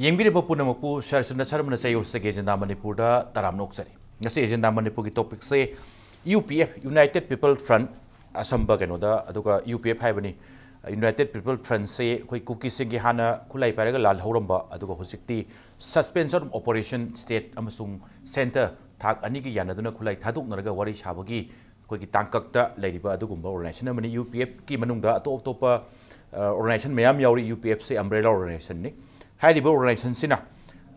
Yengbi Punamapu, Sharshana Charmana say agenda Manipur, Taramnok Sari. Nasi agenda Manipur topic say UPF, United People Front, Asamba and Oda, Aduka UPF Havani, United People Front say, Cookie Singihana, Kulai Paragal, Horamba, Aduka Husikti, suspension operation state Amasung Center, Tak Aniki Yanaduna Kulai Taduk Naga Wari Shabagi, Koki Tankakta, Lady Badugumba, organization, UPF, Kimanunga, Topa, organization, Mayam Yauri, UPF say umbrella organization. Highly organization Sina,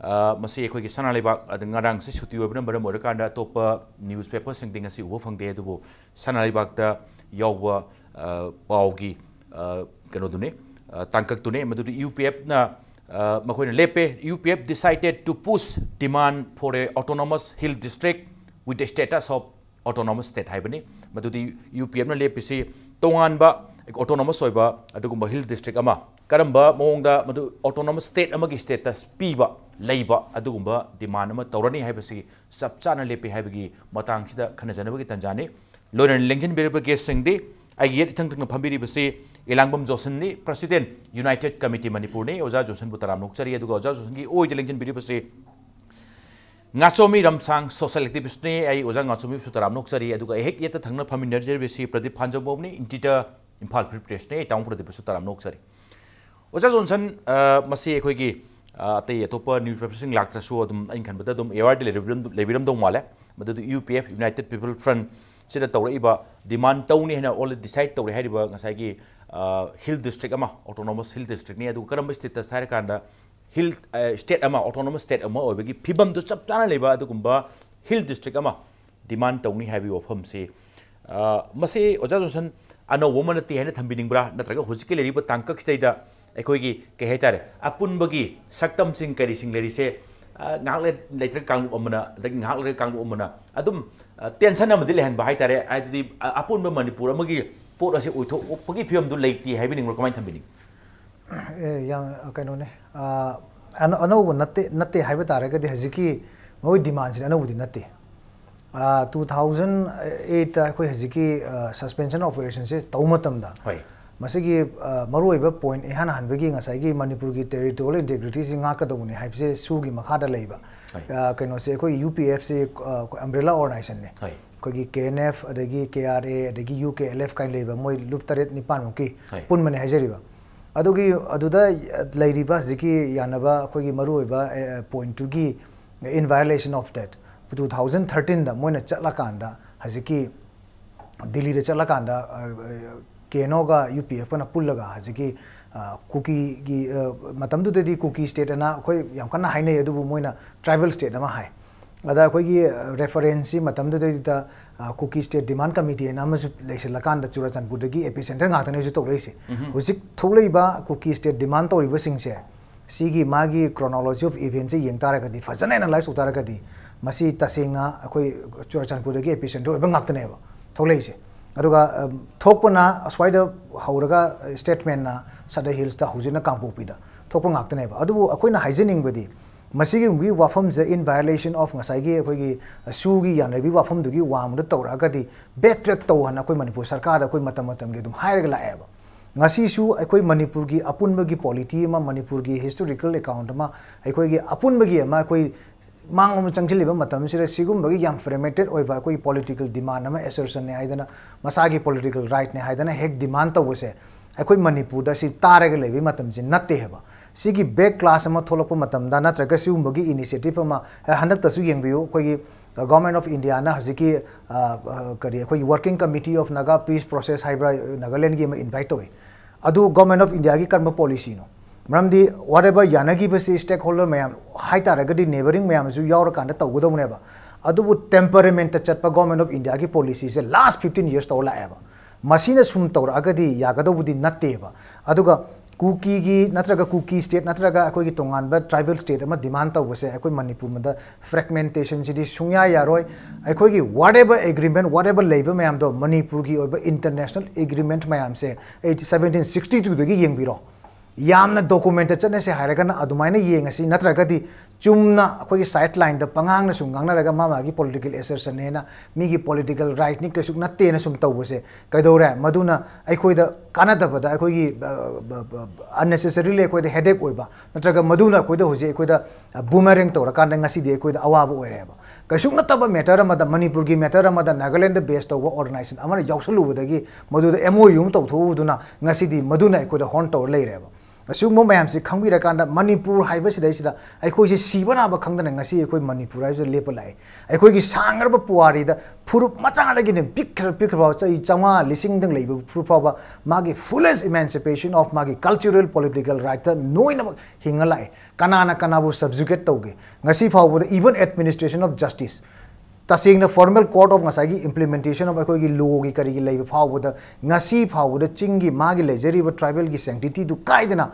Masi Koki Sanaliba, the Narang Sisuti, Morikanda, Topa, newspapers, and things as you Wofang de Dubo, Sanalibak, the Yawa, Paugi, Kanodune, Tankak to name, the UPF na Makoina Lepe, UPF decided to push demand for a autonomous hill district with the status of autonomous state Hibani, but the UPF na Lepe Tonganba, autonomous soiba, Adugumba Hill District Ama. Karamba Monga autonomous state amagi status Piba, Labor, Adumba, demand Torani Habasi, Subsana Lepi Habigi, Matang Kanazanabaki Tanjani, Loren Lincoln Berber Sing Day, I get thinking of Pambiri Basi, Elangum Josani, President, United Committee Manipurne, Oza Josan Butaram Noxari, Aduga Josangi, or the Lincoln Beribasi Natsomi Ramsang, social activist, I was an Natsumi Sutaram Noxari, Aduga, Hek yet the Tanga Paminajer, Pradi Panjabobni, Intita, Impal Preparation, town for the Sutaram Noxari. Oza Johnson, Masi Kogi, the Topa newspaper Lactra show them in Canbadum, Eward Levirum Domwale, but the UPF, United People Front, said that Toriba, demand Tony and all decide to Hediba, Nasagi, Hill District Ama, autonomous Hill District near the Karamba State, Tarakanda, Hill State Ama, autonomous state Ama, or Bigi Pibam to Subtana Leba, the Gumba, Hill District Ama, demand Tony heavy of home say. Masi Oza Johnson, I know woman at the end of Tambingbra, that Hosiki Riba Tankak State. Ekoigi kehetare apun bagi saktam sing kari sing leri se ngakle leiter kang omana dagi ngakle kang omana adum tension amadi lehen bahai tare adi apun ba Manipur amagi pot ase uitho pagi phiam du leiti haibining recommend thambini yang kaino ne ano natte haiba tare ga de hajiki moi demand ano budi natte 2008 koi hajiki suspension operation se taumatam da Masigi Maruiba point, Ehan beginning as I give Manipur territorial integrity in Akadoni, Hypse, Sugi, Makada labor. Can I say UPFC umbrella organization? Kogi KNF, the KRA, the UK, LF kind labor, Moi Luptaret Nipanuki, Punman Hazeriva. Aduda Lady Baziki, Yanaba, Kogi Maruiba point to give in violation of that. 2013, the Moina Chatlakanda, Haziki, Delhi Chatlakanda. Kenoga UPF kana pullaga hajiki cookie gi matamdu de cookie state na koi yam kana haine adu moina tribal state ma hai ada koi gi reference matamdu de ta cookie state demand committee na ma leisel kan da Churachandpur gi epicenter nga tane to reise hujik tholei ba cookie state demand to riba sing se sigi magi chronology of events yeng tara ga di fajana analyze utara ga di masi tasenga koi Churachandpur gi epicenter ba ngak tane ba tholei se aduga thokpana aswaida hauraga statement na sada hills ta hujina kangpopida thokpa ngaktane ba adu akoina haijening badi masigi wi wafam ze in violation of ngasai gi sugi yanabi wafam dugi wam da tawraga di backtrack to hana koi Manipur sarkar da koi matam ge dum hairaga laeba ngasi su akoi Manipur gi apunba gi polity ma Manipur gi historical account ma akoi gi apunba gi ma koi Mang Changchiliba Matam Sigum Bagi Yam fermented or by political demand, assertion, Haidana, Masagi political right, Haidana, heck demand was a Akoi Manipur, the si Taragalevi Matamsi, not Teheba. Sigi back class Amatolopo Matam, Dana Tragasum Bagi initiative from a hundred Tasuyang view, the government of India, Haziki working committee of Naga peace process, Hybrid Nagaland game invite away. Adu government of India Karma policy. Ramdi whatever Yanagi basi stakeholder mayam haita ragadi neighboring mayam zu yaur kanda tagudo muneba adu temperament chatpa government of India ki policy se last 15 years tawla eba masina sum tawra agadi yagado budi natteba aduga cookie gi natraga cookie state natraga akoi gi tongan ba tribal state ama demand tawse akoi Manipur mada fragmentation sidi sunya yaroi akoi gi whatever agreement whatever labor mayam do Manipur gi oba international agreement mayam se 1762 gi yengbiro यामना document चने से हायरगना अदुमाइना येंगसी नत्रगदी चुमना अखोगी side line द पंगांग न सुंगांग नरगा मामागी पॉलिटिकल एसर्शन हेना मीगी पॉलिटिकल राइट नि कसुक नत्ते न सुम तौबसे कैदौरे मदुना अखोई द कानादबदा अखोगी अननेसेसरीली अखोई द हेडेक ओइबा नत्रगा मदुना अखोई द होजे अखोई द बूमरिंग तौर कांद ngasi दे अखोई द अवाब ओइरेबा कसुक नतबा मैटर अमद मणिपुर की मैटर अमद नागालैंड बेस तौब ऑर्गेनाइजेशन अमन यावसलुबदगी मदुद एमओयू तौथुदुना ngasi दी मदुना अखोई द होन तौर लेरेबा असुम मैम से खंगीरकान मणिपुर है सीबनाब खंगन मणिपुर है लेप लाए अखोई सांगरब पुआरी फुरुप मचादगी पिख्रब चाई 500 लिंग लेब फुरुफाव मागी फुलेस्ट इमेंसिपेशन ऑफ मागी कल्चरल पॉलिटिकल राइट नोइनब हिंग लाए कनाना कनाबु सब्जुकेट तौगे ngasi फाव इवन एडमिनिस्ट्रेशन ऑफ जस्टिस तसेंगना formal court of ngasi implementation of अखोई लो की करी लेब फावद ngasi फावद चिंगी मागी लेजरीब ट्राइबल की सेंटिटी दु कायदना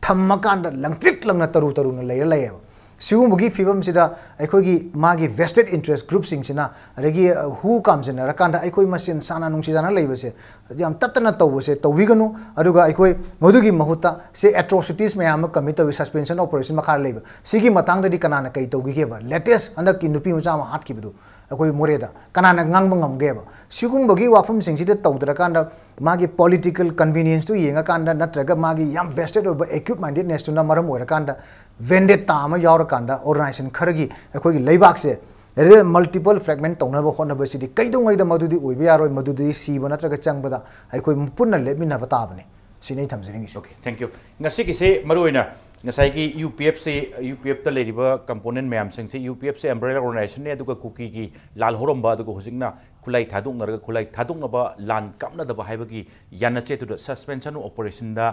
थम्मकांड लंगट्रिक लंगना तरु तरुना लेयर लेब सिगुमगी फिबम सिदा अखोई मागी वेस्टेड इंटरेस्ट ग्रुप सिंगसिना अदगी हु कामजना रकांड अखोई मसिन साना नुंगसिदाना लेबसे याम तत्तना तौबसे तौबिगनु अदुगा अखोई मधुगी महुता से एट्रोसिटीज मयाम कमिट तौबि सस्पेंशन ऑपरेशन मखा लेब सिगी मतांगदि कनाना कई तौगिगेबा लेटेस्ट अंदर की नुपी मचा मा हाटकिबदु अखोई मोरेदा कनाना ngang ngamgeba sigumbogi wafum singsida tawdrakanda magi political convenience to yenga kanda natraga magi yam vested over acute mindedness to na maram orakanda vendetta ama yaurakanda organization kharagi akhoi leibak se there is multiple fragment tonaba honaba sidi kaidongai da madudi oibe yaroi madudi siba natraga changbada akhoi punna lemina batabane sinai thamjeringi okay thank you ngasi ki se maroina ngasai ki UPF se UPF ta leriba component mayam sing se UPF se umbrella organization ne aduga cookie ki lal horomba aduga hosingna khulai thadung naraga khulai thadung naba lan kamna da haiba ki yanna che tu suspension operation da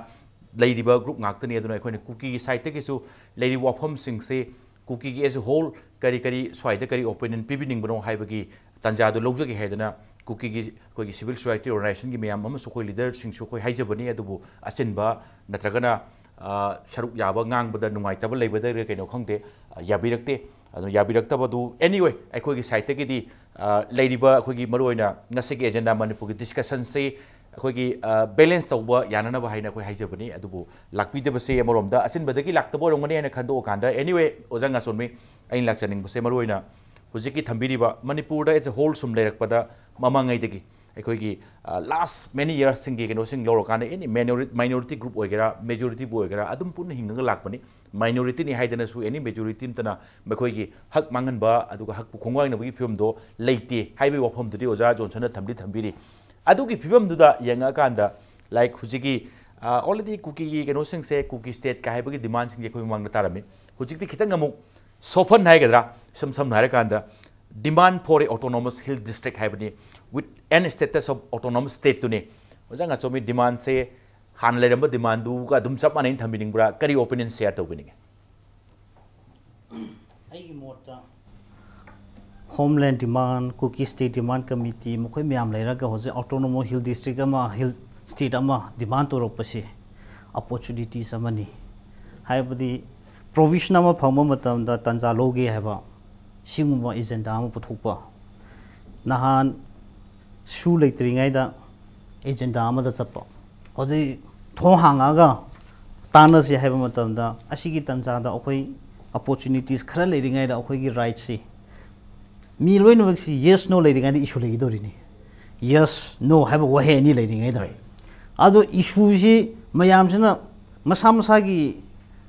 leriba group ngaktani aduna akhoi cookie ki site ki su leri wafam sing se cookie ki as a whole kari kari swaida kari opinion pibining bano haiba ki tanja do logja ki hedana cookie ki koi ki civil society organization ki mayam ama su koi leader sing su koi haijabani adubu achinba natragana sharuk yaba ngang bada nungai tabal lay bada re kaino khongte yabirakte adu yabirakta badu anyway akhoi gi site ki di ladiba akhoi gi maroina ngase gi agenda manipur gi discussion se akhoi gi balance tawba yanana ba haina akhoi haijabani adubu lakpi de base amarom da asin bada gi laktabo rongani ena khando kanda anyway ojanga sonmi ain lakchaning base maroina hujiki thambiriba manipur da as a whole sum lerakpada mamangai degi अखोई last many years सिंग कनो सिंग लौरकान any minority group होगेरा majority होगेरा अदुम पुन हिंगंगा लाकपनी माइनॉरिटी नि हाइदनसु एनी मेजोरिटी तना मखोई हक मांगनबा अदुगा हक खोंगांग नबगी फिल्म दो लेते हाइवे वफम दुदी ओजा जोनसन थम्बी थम्बीरी अदुगी फिल्म दुदा यंगा कांदा लाइक हुजिगी ऑलरेडी कुकी कनो सिंग से कुकी स्टेट का हाइबगी डिमांड सिंग कोई मांगना तारमी हुजिगी खितंग अमु सोफन हाइगद्रा सम हाइर कांदा demand for a autonomous hill district haibani with an status of autonomous state to ne ojanga chomi demand se han leramba demand du ka dum chap manin thamining bra kari opinion share to bini ai mota homeland demand cookie state demand committee mokoi myam leira ga hoje autonomous hill district ama hill state ama demand to ropase opportunities amani haibadi provision ama phangma matam da tanja loge haiba सिंगुम्बा agenda अमा पुथोकपा नहान सु लेत्रिङाइदा agenda अमा दा चप्पा हजै थो हांगागा तानसे हाइबा मतमदा असिगी तंजादा अखोइ opportunities खरा लेरिङाइदा अखोइगी राइट से मी लोइनबक्सी यस नो लेरिङाइदा इशु लेगिदोरिनि यस नो हाइबा वहे नि लेरिङाइदा अदो इशु से मयामजना मसा मसागी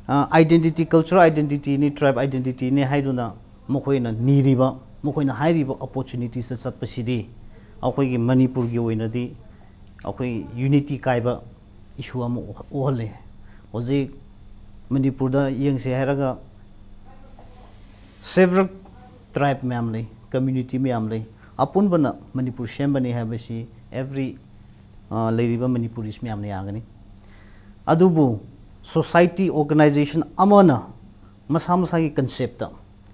आइडेंटिटी कल्चरल आइडेंटिटी नि ट्राइब आइडेंटिटी नि हाइदुना मखोइना नीरिबा मखोइना हाइरिबा अपॉर्चुनिटीज चप्पसिदी अखोइगी मणिपुर की ओइनदी अखोइ यूनिटी काइबा इशू अम ओहले होजे मणिपुर दा यंगसे हाइरागा सेवरल ट्राइब मैम ले कम्युनिटी मैम ले अपुन बना मणिपुर सेम्बनी हाबसी एवरी लेरिबा मणिपुरीस मैम ने आगनी अदुबु सोसाइटी ऑर्गेनाइजेशन अमना मसा मसा की concept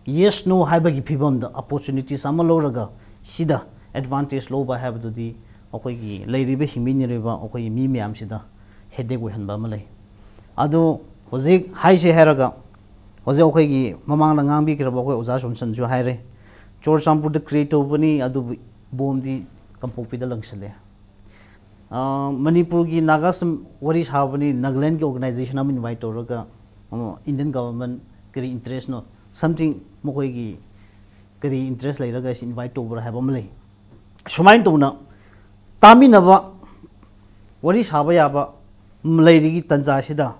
yes no haibagi phibam da opportunities ama loraga sida advantage lo ba habdu di akoi gi leiribe himini reba akoi mi myam sida headache we hanba ma lei adu hojik hai se heraga hoje akoi gi mamang na ngang bi kiraba akoi oja somsan ju haire chor sampur da create obani adu bom di kampopi da langsale Manipur ki Nagas Warish Havani Nagaland organization am invite to Indian government kari interest no something mokoi ki kari interest lai raga invite to over have amle shumain to na tami naba Warish Havayaba Mlay Tanza Sida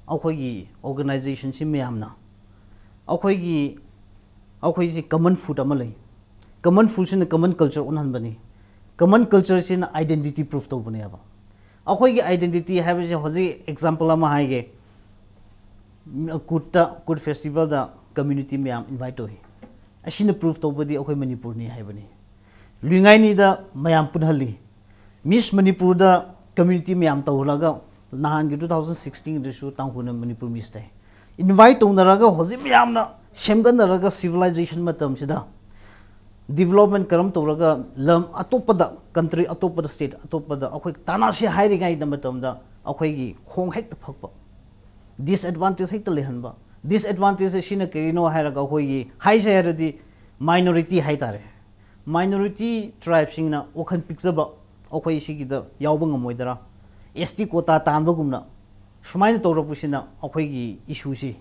Akogi organization si Miamna Akogi common food amalay common food in the common culture unhanbani common culture in identity proof to buneva Akogi identity have a hosi example ama haige good festival the community miam invite to Ashin proof to body okay Manipur ni haibani Lungai ni the Mayam Punhali Miss Manipur the community miam tawlaga nahan 2016 issue tangkuna Manipur miss tay invite to naraga hosi miam na shemgan naraga civilization matam sida development karam tawraga lam atopada country atopada state atopada akhoi tana se hairi gai da matam da akhoi gi khong hek ta phakpa disadvantage hek ta lehanba disadvantage sina kerino hairaga akhoi gi hai se haradi minority hai tare minority tribe singna okhan picture akhoi sigi da yawba ngamoidara ST quota tanba gumna sumaina tawrapusina akhoi gi issue si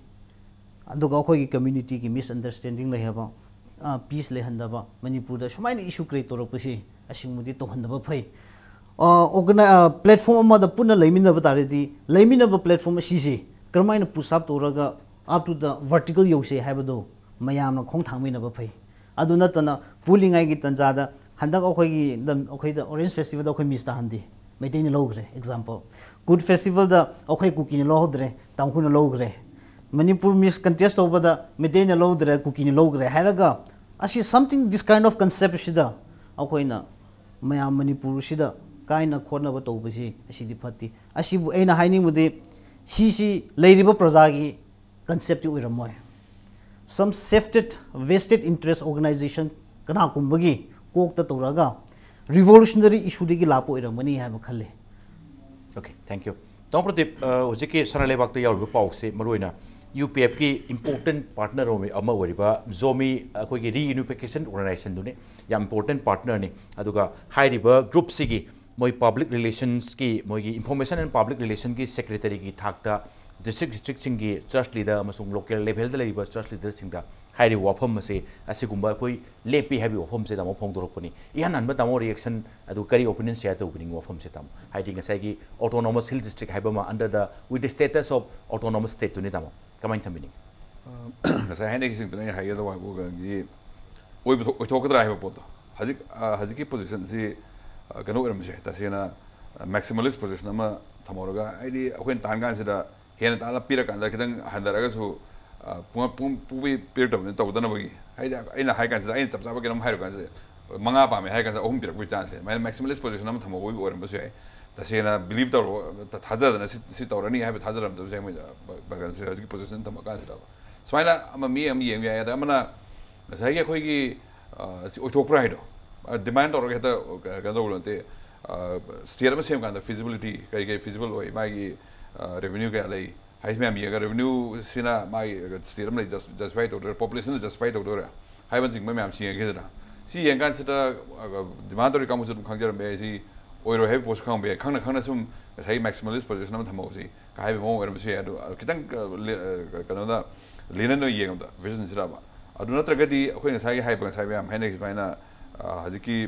aduga akhoi gi community gi misunderstanding lai haba peace le handaba Manipur da sumaina issue create tawrapusi asingmudi to handaba phai platform ama da punna leiminaba taredi leiminaba platform si si karmaina push up tawraga up to the vertical yose habado mayamna khong thangminaba phai aduna tana pooling ai gi tanjada handak akhoi da orange festival da akhoi miss ta handi Maintain logre example good festival da okay cooking logre tangkuna logre Manipur miss contest over the maintain logre cooking logre haraga ashi something this kind of concept shida akoina maya Manipur shida kaina khorna ba tobasi ashi dipati ashi bu aina haining mudi si leiriba projagi concept uiramoy some safety vested interest organization kana kumbagi kokta toraga revolutionary issue degi lapo iramani ha makhalle okay thank you Tom Pratip hojiki sanale bakta yaw pau se maroina UPF ki important partner ome ama wariba zomi khoi gi reunification organization dune ya important partner ni aduga high river group sigi moi public relations ki moi gi information and public relation ki secretary ki thakta district singi church leader amasung local level da leiba church leader singda high river wafam se asigumba koi lepi habi wafam se damo phong dorokoni ihan anba tamo reaction adu kari opinion share to opening wafam se tam hiding asai gi autonomous hill district haibama under the with the status of autonomous state to ni tamo kamain thambini ngasai haine gising tane haye da wa gi oi thokadra haiba poto hajiki position si kano eram se ta sena maximalist position ama thamoraga aidi akhoin tangan sida hena tala pira kan da kidang handaraga su pubi pir to to dana bagi aina hai kan sa aina chap chap kenam hairu kan sa manga pa me hai kan sa ohum pirak bi chance mai maximalist position am thamo bi oram basu ai ta sena believe to ta thaja dana si to rani hai thaja ram to sai mai bagan sa hajiki position thamo kan sa smaila ama mi am yeng ya da amana sai ge khoi gi si othok pra hai do demand or ge ta ga do lante steer ma sem kan da feasibility kai feasible oi mai gi revenue ga lai high me am yaga revenue sina mai steer ma just right order population just right order high ban sing ma am sing ge da si yang kan sita demand or kam usum khang jar me si oiro he post khang be khang na sum sai maximalist position am thamo si kai be mo er se adu kitang kana da lena no yeng da vision sira ba adu na tragedi akhoi na sai hai ba sai be am hai next baina hajiki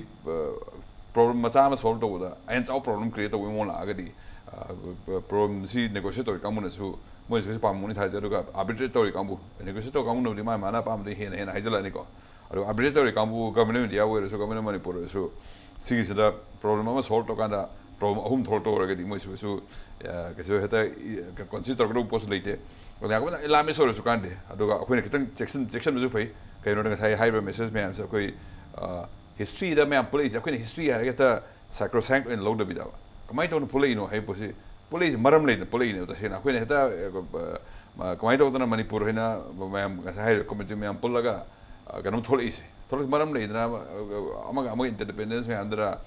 problem ma cha ma solve to da ain chau problem create to we mo la agadi problem si negotiator kamu na su mo se pa mo ni thai da arbitrator kamu negotiator kamu no di ma mana pa ma de hen hai jala ni ko adu arbitrator kamu government dia we so government Manipur so sigi sida problem ma solve to kan da problem ahum thor to agadi mo su ke so heta consider ko post leite ko ya ko la me so su kan de adu akhoi na kitang section mu pai kai no da sai high message me am so koi history da me am police akhoi na history ha ta sacrosanct in load da bidawa kamai to no police no hai posi police maram le police ne ta sena akhoi na heta kamai to na Manipur hena me am sai committee me am pulaga ganam tholice tholic maram le na ama independence me andra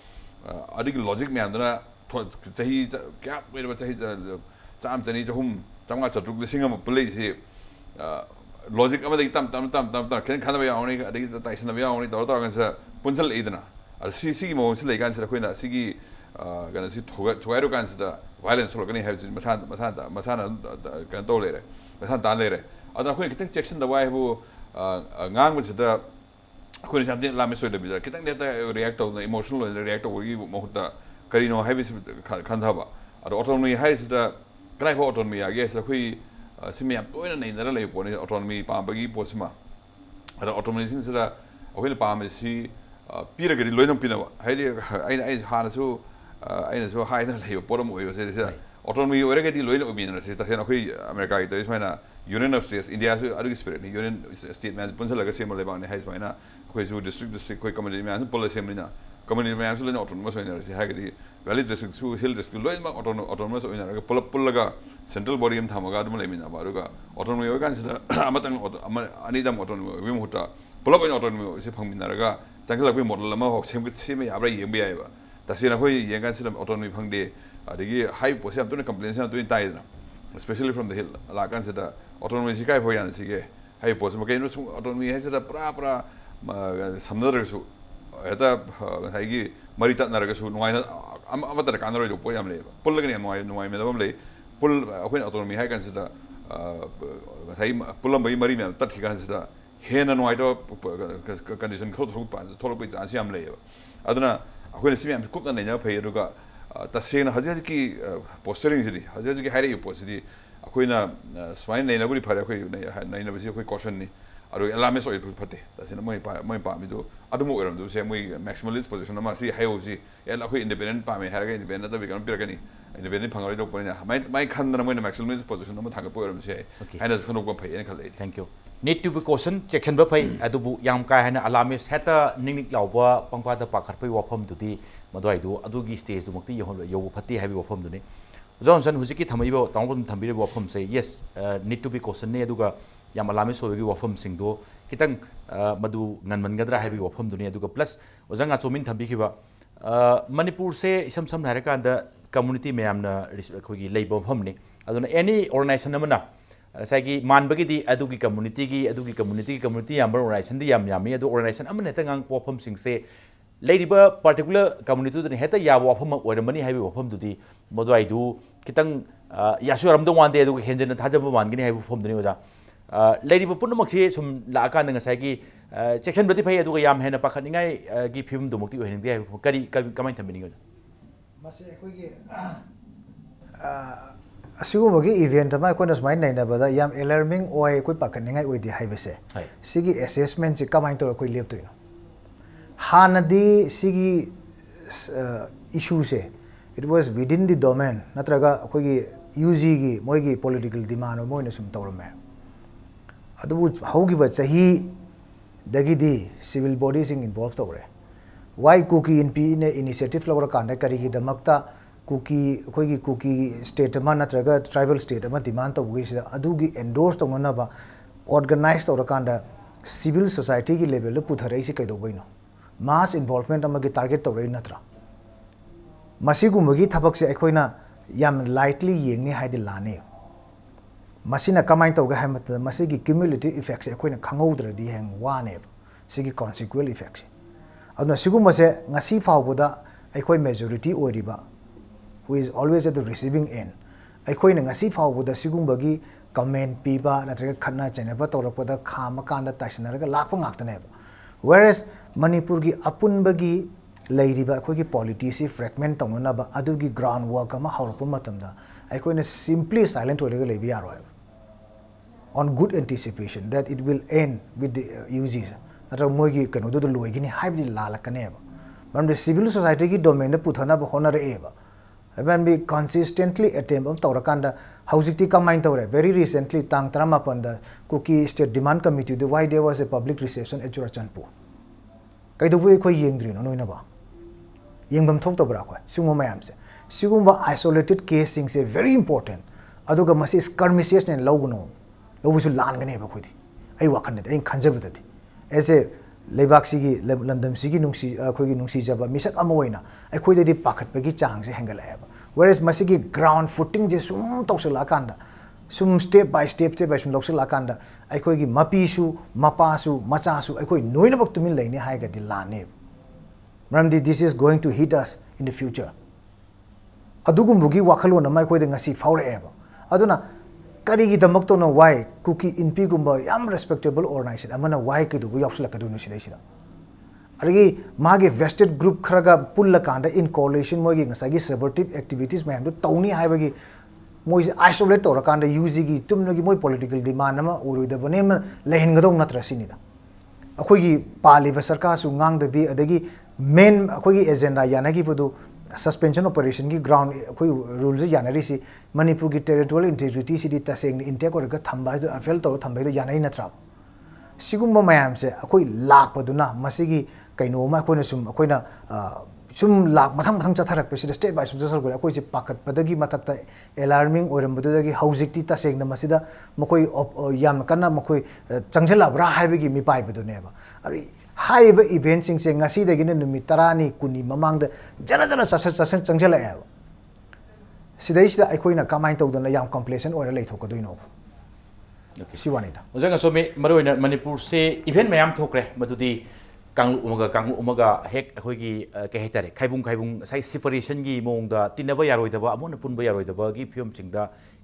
adig logic me andra chahi kya me chahi cham chani chhum chamga chatruk de singam police logic ama de tam khen khana ba yauni adig ta isna ba yauni tor kan sa punsal idna ar si mo si le kan sa khoina si gi kana si thuai ro kan sida violence ro kani have masana kan to lere masana tan lere adana khoi kitang section da wai bu ngang bu sida khoi samte la me soi da bi kitang deta react to emotional react to gi mohta kari no have khan tha ba ado autonomy hai sida kai ho autonomy ya ge sa khoi simya toina nei na le po ni autonomy pa ba gi po sima ado autonomy sin sida khoi pa me si pira ga di loinam pina ba hai di ai ha na su ai na su hai na le po mo yo se autonomy ore ga di loinam obi na se ta se na khoi america gi to is maina union of states india su adu spirit ni union state man pun sa la ga se mo le ba ni hai is maina khoi su district khoi community man policy assembly na community man su le autonomous oina se hai ga di valley district su hill district loin ma autonomous oina ga pull ga central body am thamaga dum le mina ba ru ga autonomy yo kan sida amatang ani dam autonomy wi muta pull up autonomy se phang mina ga changla bi model ma hok sem ya bra yeng bi ai ba ta se na khoi yeng kan sida autonomy phang de adigi high post am to complaints na to tai na especially from the hill la kan sida autonomy si kai pho yan si ge high post ma ke no autonomy hai sida pra samdar su eta hai gi mari tat na ra su nuai na amata kan ro jo po yam le pull ga ni nuai me da bam le pull akhoi autonomy hai kan sida sai pull am bai mari me tat kan sida hen na nuai to condition kho tholo pai chan siam le aduna akhoi sim yam kup na nei na phai ru ga ta se na haji ki posturing ji haji ki hai re post ji akhoi na swine nei na buri phare akhoi nei na bisi akhoi caution ni aru alame so ipu phate ta se na moi pa mi do adu mo eram do se moi maximalist position ma si hai o si el akhoi independent pa me har ga independent ta bi kan pir ga ni independent phangari do pori na mai khan na moi maximalist position ma thang po eram se hai na khano ko phai en khale thank you need to be caution section ba phai adu bu yam kai hana alamis heta ning law ba pangpa da pakhat phai wafam du ti madwai du adu gi stage du mukti yo phati hai bi wafam du ni johnson huziki thamai bo tawbun thambi re wafam se yes need to be caution ne adu ga yam alamis so gi wafam sing do kitang madu ngan gadra hai bi wafam du ni adu ga plus ojanga chomin thambi khiba manipur se isam sam hare kan da community mayam na khoi gi leibo pham ni aduna any organization amana saigi manbagi di adugi community yam organization di yam yami adu organization amane ta ngang wafam sing se leidiba particular community du heta ya wafam oramani haibi wafam du di modwai du kitang yasu ram do wande adu henjen thajaba wangini haibi wafam du ni oja leidiba punamak se sum la ka nang saigi section bati phai adu yam hena pakhaningai gi film du mukti ohin di haibi kari kamai thambini oja mase koi ge asigumogi event ma ko nas mai nai na bada yam alarming oi koi pakhaningai oi di haibese sigi assessment si kamai to koi lep toino hanadi sigi issue se it was within the domain natraga koi gi UG gi moi gi political demand moi na sum tawrame adu haugi ba chahi dagi di civil bodies involved tawre why cookie in p ne initiative lawra kan kari gi damakta cookie state ma natraga tribal state ma demand to gi adu gi endorse to na ba organize to kan da civil society gi level lu putharai si kai do boino mass involvement ama gi target to rei natra masi gu magi thabak se ekhoina yam lightly yeng ni haidi lane masina kamai to ga hamat masi gi cumulative effects ekhoina khangau dra di hang wane sigi consequential effects aduna siguma se ngasi fawbuda ekhoi majority oriba who is always at the receiving end ekhoi na ngasi fawbuda sigumbagi comment piba natraga khanna chenaba tawrapada khama kanda taisnaraga lakpa ngaktane whereas manipur gi apunbagi leiriba ekhoi gi polity si fragment tawna ba adugi groundwork ama hawrpa matamda ekhoi na simply silent oraga lebi yaro on good anticipation that it will end with the UGs natraga moigi kanu do loigi ni haibdi lalakane ba mamde civil society gi domain da puthana ba honare eba when we consistently attempt of tawrakanda haujikti kamai tawre very recently tang trama panda cookie state demand committee the why there was a public reception at Churachanpur kaidu bu khoi yengdri no noina ba yengbam thok tabra khoi singo mayam se sigumba isolated case sing se very important aduga masi skirmishes ne logno lobusu lan gane ba khoi ai wakhan de ai khanjabudati as a leibak sigi lamdam sigi nungsi khoi gi nungsi jaba misak amoina ai khoi de pakhat pagi chang se hengala ba whereas masigi ground footing je sum toksela kanda sum step by step sum loksela kanda ai khoi gi mapi su mapa su macha su ai khoi noina bak tumin leini hai ga dilane ramdi this is going to hit us in the future ꯑꯗꯨꯒꯨꯝꯕꯒꯤ ꯋꯥꯈꯜꯂꯣꯟ ꯑꯃ ꯑꯩꯈꯣꯏꯗ ꯉꯁꯤ ꯐꯥꯎꯔꯛꯑꯦꯕ ꯑꯗꯨꯅ ꯀꯔꯤꯒꯤꯗꯃꯛꯇꯅꯣ ꯋꯥꯏ cookie ꯏꯟꯄꯤꯒꯨꯝꯕ ꯌꯥꯝ respectable organisation ꯑꯃꯅ ꯋꯥꯏ ꯀꯩꯗꯧꯕ ꯌꯥꯎꯁꯤꯜꯂꯛꯀꯗꯣꯏꯅꯣ ꯁꯤꯗꯩꯁꯤꯗ ꯑꯗꯒꯤ ꯃꯥꯒꯤ vested group ꯈꯔꯒ ꯄꯨꯜꯂꯀꯥꯟꯗ in coalition ꯃꯣꯏꯒꯤ ꯉꯁꯥꯏꯒꯤ subversive activities ꯃꯌꯥꯝꯗꯨ ꯇꯧꯅꯤ ꯍꯥꯏꯕꯒꯤ ꯃꯣꯏꯁꯦ isolate ꯇꯧꯔꯀꯥꯟꯗ UGꯒꯤ ꯇꯨꯝꯅꯒꯤ ꯃꯣꯏ political demand ꯑꯃ ꯑꯣꯏꯔꯣꯏꯗꯕꯅꯦ ꯂꯩꯍꯟꯒꯗꯧ ꯅꯠꯇ꯭ꯔ ꯁꯤꯅꯤꯗ ꯑꯩꯈꯣꯏꯒꯤ ꯄꯥꯜꯂꯤꯕ ꯁꯔꯀꯥꯔꯁꯨ ꯉꯥꯡꯗꯕꯤ ꯑꯗꯒꯤ main ꯑꯩꯈꯣꯏꯒꯤ ꯑꯦꯖꯦꯟꯗꯥ ꯌꯥꯅꯈꯤꯕꯗꯨ suspension operation की ground कोई rules जाना रही सी मणिपुर की territorial integrity सी दी तसेंग इंटेक और का थंबा तो अफेल तो थंबा तो जाना ही न था सिगुम्बा मयाम से कोई लाख पदुना मसीगी कहीं मा कोई न सुम लाख मथंग मथंग चथरक पे सिदा स्टेप बाय स्टेप चथरक कोई कोई से पाकट पदगी मतकता alarming ओरमबदुदगी हौजिकती तसेंग न मसीदा मकोई याम कन्ना मकोई चंगजलाब्रा हाइबगी मिपाई बदुनेबा अरे हाइब इवेंट सिंग से ngasi दगिने नुमित तरानी कुनी ममांग जरा जरा चसन चंगजलाएबा सिदैसिदा अखोइना कमाइन तौदना याम कॉम्प्लेक्शन ओर लेथोकदोइनो सिवानिदा ओजंग सोमे मरोइना मणिपुर से इवेंट मयाम थोकरे मदुदी कांगलु उमगा हेक अखोइगी कहेतारे खाइबुंग साइ सेपरेशन की मोंगदा तिनबा यारोइदबा अमोन पुनबा यारोइदबा की फिल्म सिंगदा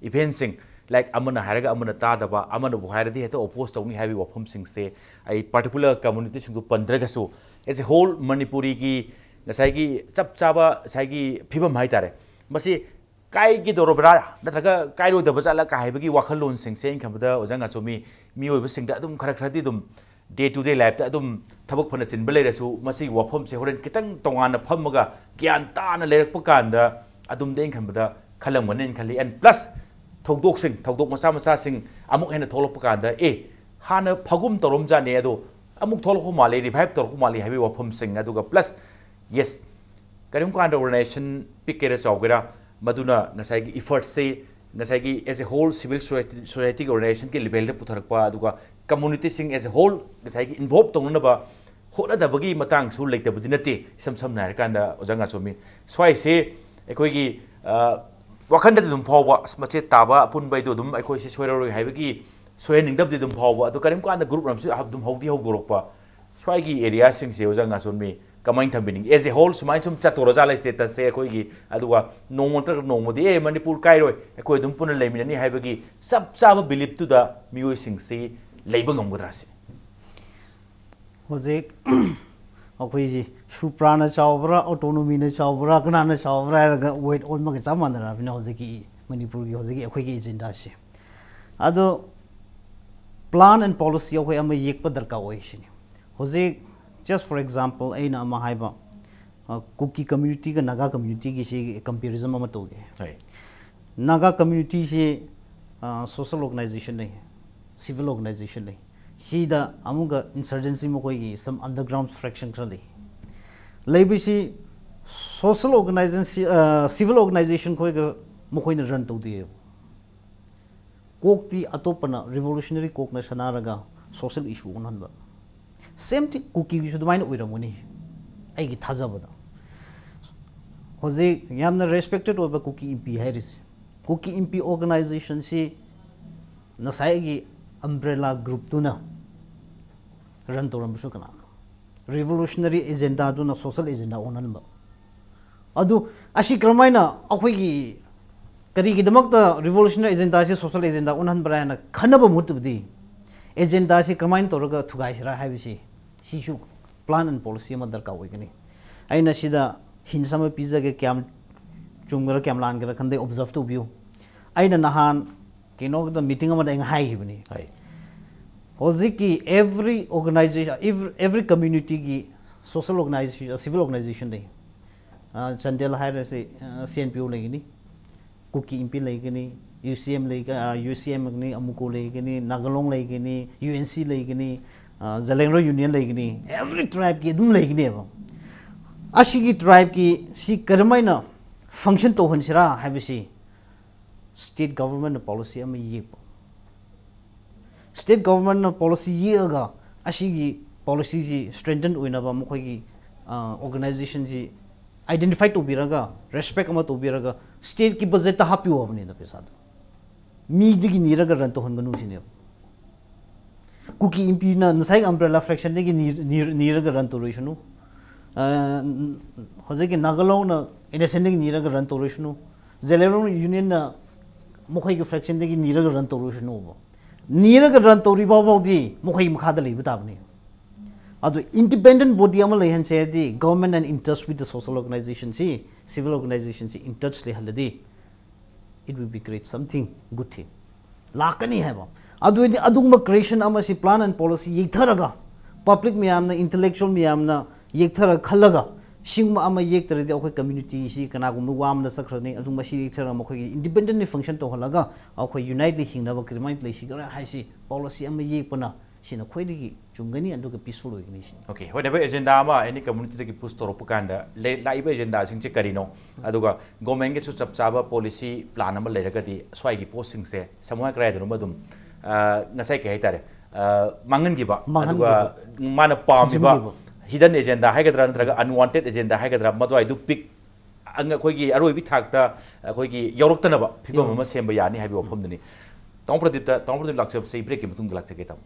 इवेंट सिंग लाइक अमना हारगा अमना तादबा अमना बुहारदी हेतो ओपोज तौनी हाबी वफम सिंग से आई पर्टिकुलर कम्युनिटी सिंग पंद्रगसु एज ए होल मणिपुरी की नसाइगी चप चाबा साइगी फिबम हाइतारे मसी काय की दोरोबरा नत्रगा काय रोदबा जाला काइबगी वखलोन सिंग से खमदा ओजंगा चोमी मिओइब सिंगदा अदुम खरा खरादी दुम डे टू डे लाइफ अदुम थबक फना चिनबा लेरसु मसी वफम से होरेन कितंग तोंगाना फमगा ज्ञान ताना लेरक पकांदा अदुम दें खमदा खलंगमनेन खली एंड प्लस थौदोक मसा मसा सिंग अमुक हेन थोलप कांदा ए हाना फगुम तरोम जाने अदो अमुक थोलप माले रिवाइव तरोप माले हाबी वफम सिंग अदुगा प्लस यस करिम कांड ऑर्गेनाइजेशन पिकेरा चौगरा मदुना नसाइगी इफर्ट से नसाइगी as a whole civil society organisation के लेवल दे पुथरकपा अदुगा कम्युनिटी सिंग एज ए होल नसाइगी इन्वॉल्व तौननबा होनदबगी मतंग सु लेतबदि नते सम सम नार कांदा ओजंगा चोमी स्वाइ से एकोइगी वखंड दुम फावबा मचे ताबा पुनबैदो दुम अखोइ से सोयरोय हाइबगी सोयनिंगदबदि दुम फावबा अदु करिम कांदा ग्रुप रमसे दुम हौदी हौगोरकपा स्वाइगी एरिया सिंग से ओजंगा चोमी कमाइन थम्बिनिंग एज ए होल सुमाइन सुम चतोरा जाला स्टेटस से अखोइगी अदुगा नोमोंतर नोमोदि ए मणिपुर काइरोय अखोइ दुम पुन लेमिननी हाइबगी सब साबा बिलीफ तुदा मियोइ सिंग से लेबा ngomgodrase होजे अखोइजी सुप्राना चावब्रा ऑटोनोमी ने चावब्रा कनाना चावब्रा वेट ऑन मगे चामानरा बिना होजेकी मणिपुर की होजेकी अखोइगी एजेंडा से अदो प्लान एंड पॉलिसी अखोइ अमा येकपा दरकार ओइसिनी होजे जस्ट फॉर एग्जांपल एना अमा हाइबा कुकी कम्युनिटी का नागा कम्युनिटी की से कंपैरिजन अमा तोगे नागा कम्युनिटी से सोशल ऑर्गेनाइजेशन नहीं है सिविल ऑर्गेनाइजेशन नहीं सीधा अमुगा इंसर्जेंसी में कोई सम अंडरग्राउंड फ्रैक्शन कर लेबिसी सोशल ऑर्गेनाइजेशन सिविल ऑर्गेनाइजेशन कोई मुकोई ने रन तो दिए कोकती अतोपना रिवोल्यूशनरी कोक ने सनारगा सोशल इशू उनहनबा सेम थिंग कुकी की सुदमाइन ओइरमुनी आइगी थाजाबदा होजे यामना रेस्पेक्टेड ओबा कुकी एमपी हाइरिस कुकी एमपी ऑर्गेनाइजेशन से नसाइगी umbrella group tuna run toramsu kana revolutionary agenda tuna social agenda onanba adu ashi kramaina akhoi kari gi damakta revolutionary agenda se social agenda onan brana khanaba mutbdi agenda se kramain toraga thugai sira haibisi sishu plan and policy ma darka oigani aina sida hinsama pizage kyam chungra kyam lan gra khande observe to view aina nahan kino the meeting amada eng hai hibni hoziki every organization every community ki social organization civil organization dei chandel hai se cnpo legini kuki imp legini ucm legini amuko legini nagalong legini unc legini jalengro union legini every tribe ki dum legini ba ashigi tribe ki si karmaina function to hansira habisi state government policy am ye state government policy ye ga ashigi policy ji strengthen oina ba mkhoi gi organization ji identify to biraga respect ama to biraga state ki budget ta hapi obni da pesa mi digi niraga ran to honganu sine kuki imp na nasai umbrella fraction digi niraga ran to roishnu hoje ki nagalong na innocent digi niraga ran to roishnu जेलेरो union ना मुखै के fraction दे की नीरग run तोरुशन हो नीरग run तोरी बाबौदी मुखै मखादा लेबा ताबनी अदु independent body अमा लेहन से the government and in touch with the social organisation सी सिविल ऑर्गेनाइजेशन सी इन टच ले हलदी it will be create something good thing लाकनी है बा अदु अदुम क्रिएशन अमा सी प्लान एंड पॉलिसी येथरगा पब्लिक मियामना इंटेलेक्चुअल मियामना येथर खलगा सिंगमा अमा येथरदि अखोय कम्युनिटी सी कनागुम वामना सखरनी अदुम सी येथर अमा अखोय इंडिपेंडेंटली फंक्शन तो हलगा अखोय यूनाइटली हिंगनबा क्रिमाइन लेसी गरा हाइसी पॉलिसी अमा येपना सिना खोइदगी चुंगनी अदुगा पीसफुल ओइगनी सी ओके होनेबा एजेंडा अमा एनी कम्युनिटी दगी पुश तोरप कांदा लाइबा एजेंडा सिंचे करिनो अदुगा गवर्नमेंट के सु चपचाबा पॉलिसी प्लान अमा लेरगदी स्वाइगी पोस्टिंग से समूह क्राइदनो मदुम ngasai ke haitare mangan giba aduga mana pamiba hidden agenda haigadra natraga unwanted agenda haigadra madwai du pick anga khoigi aroi bi thakta khoigi yoroktanaba phibam ama semba yani haibi wafamdani tongpradip lakchab sei break ki matung lakchage tam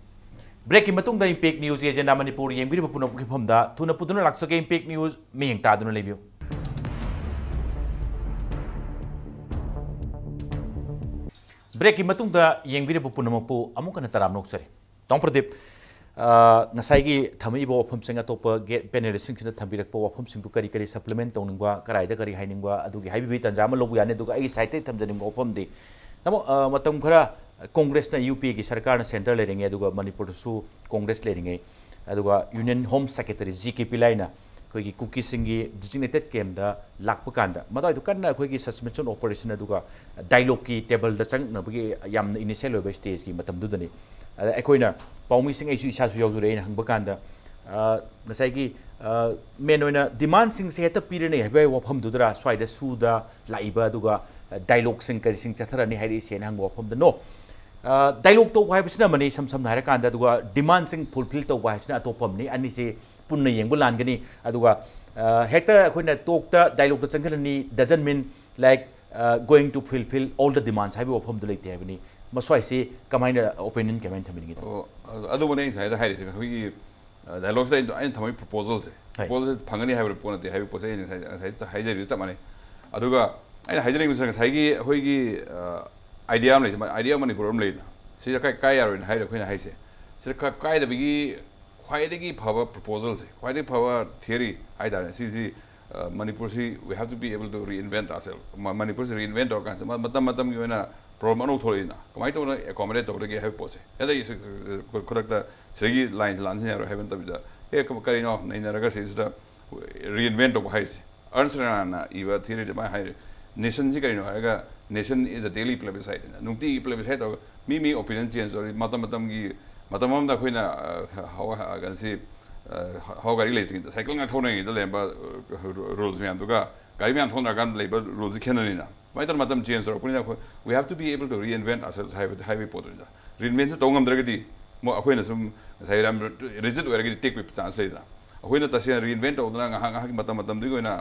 break ki matung da impact news agenda manipur yengbi ba punam ki phomda thuna puduna lakchage impact news meng ta duna lebiyo break ki matung da yengbi bu punamapu amukana taram noksari tongpradip ngasai thami bo wafam singa topa panelist sing sina thambirak po wafam sing tu kari kari supplement toningwa karai da kari hainingwa adugi haibi tanjama lobu yane duga ai site thamjaning wafam di namo matam khara congress na up ki sarkar na center le ringe aduga manipur su congress le ringe aduga union home secretary gk pilai na koi cookie singi designated came da lakpa kanda madai du kanna koi suspension operation aduga dialogue ki table da chang na bagi yam initial over stage ki matam du dani akoina paumi sing ai su isa su yogure na hangba kanda ngasai gi men oina demand sing se ta pire nei habai wafam du dra swai da su da laiba aduga dialogue sing kari sing chathara ni hairi se na hang wafam da no dialogue to wai bisna mani sam sam na ra kanda aduga demand sing fulfill to wai sna atopam ni ani se punna yengbu langani aduga hekta khoina tokta dialogue ta changani doesn't mean like going to fulfill all the demands habi wafam du leite habini maswai se kamaina opinion kamain thamini adu bone sai da hairi se hui dialogue sai ai thamai proposals phangani habi pona te habi pose sai ta haijari ta mane aduga ai haijari ngi sai gi hoi gi idea am le idea mani problem le si kai yaro in haira khoina haise sir kai da bigi ख्वाइदगी फवा proposal से ख्वाइदगी फवा theory आइदार सी मणिपुर से we have to be able to reinvent ourself Manipur से reinvent और कांसे मतम की होना प्रॉब्लम अनु थोड़ीना कमाई तो एकोमोडेट तौरगे हैव पोसे एदा इस खुरकता सेगी लाइन्स लान्स यारो हैवन तबिदा ए करिनो नैनरगा से रीइन्वेंट तो हाइस अर्नसना इवा थियरी दमा हाइ नेशन जी करिनो हैगा nation is a daily plebiscite नुक्ति प्लेबिसाइड और मी ओपिनियन चेंज और मतम की मतम दा खोइना गनसी हाउ गाड़ी लेती साइकिल ना थोने द लेबा रूल्स में दुगा गाड़ी में थोना गन लेबा रूल्स खेननी ना माइतर मतम चेंज और पुनिना we have to be able to reinvent ourselves हाईवे पोटरिदा रीइन्वेंट से तोंगम दरगदी मो अखोइना सुम साइराम रिजिड ओरगदी टेक विथ चांस लेदा अखोइना तसे रीइन्वेंट ओदना nga मतम दिगोइना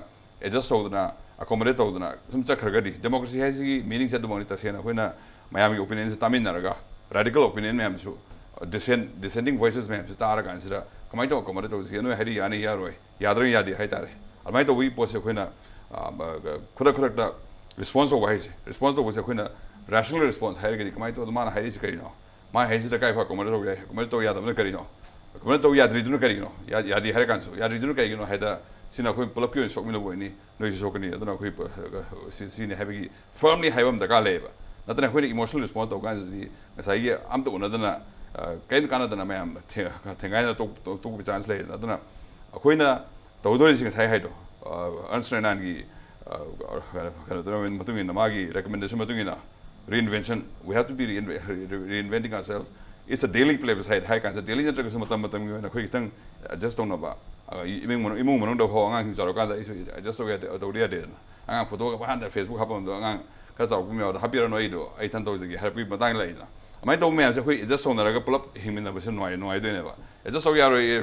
एडजस्ट ओदना अकोमोडेट ओदना सुम चखरगदी डेमोक्रेसी हाइसी मीनिंग से दमोनि तसे ना खोइना मायामी ओपिनियन से तामिनरगा रेडिकल ओपिनियन में हमसु dissenting voices में हमसे तारा कांसिरा कमाई तो कमरे तो उसके नो हरी यानी यार रोए यादर यादी है तारे और मैं तो वही पोसे कोई ना खुदा टा response तो वही से response तो वैसे कोई ना rational response है कि कमाई तो माना है इसे करी ना मां है इसे काय फा कमरे तो गया कमरे तो याद हमने करी ना कमरे तो याद रीजन करी ना यादी है कांसो याद रीजन करी ना है दा सिना कोई पुलप क्यों शौक में लोग नहीं नो इसे शौक नहीं तो ना कोई सीने है कि firmly है हम दगा ले बा ना तो ना कोई emotional response तो कांस ऐसा ये हम तो उन्हें ना कहीं कानदना मैम थेंगाइना तो चांस ले अदना अखोइना तौदोरि सिंग साइ हाइदो अर्नस्टनान की कनो मागी रिकमेंडेशन मतुंगिना reinvention we have to be reinventing ourselves it's a daily plebiscite हाइ कांस डेली नत्रगस मतम की खोइ खितंग एडजस्ट तौनबा इमुंग मनों दो हो आंगां सिंग जरकादा इस एडजस्ट तो तौरिया दे आंगां फोटो का हान फेसबुक हापम दो आंगां का जाउ कुमियाव हापिरा नोइदो आई थन तौजगी हैप्पी बतांग लाइना मैं तो मैं ऐसे कोई एडजस्ट होने लगा पुलप हिमिन बस नुआई दोने बा एडजस्ट हो यारो ये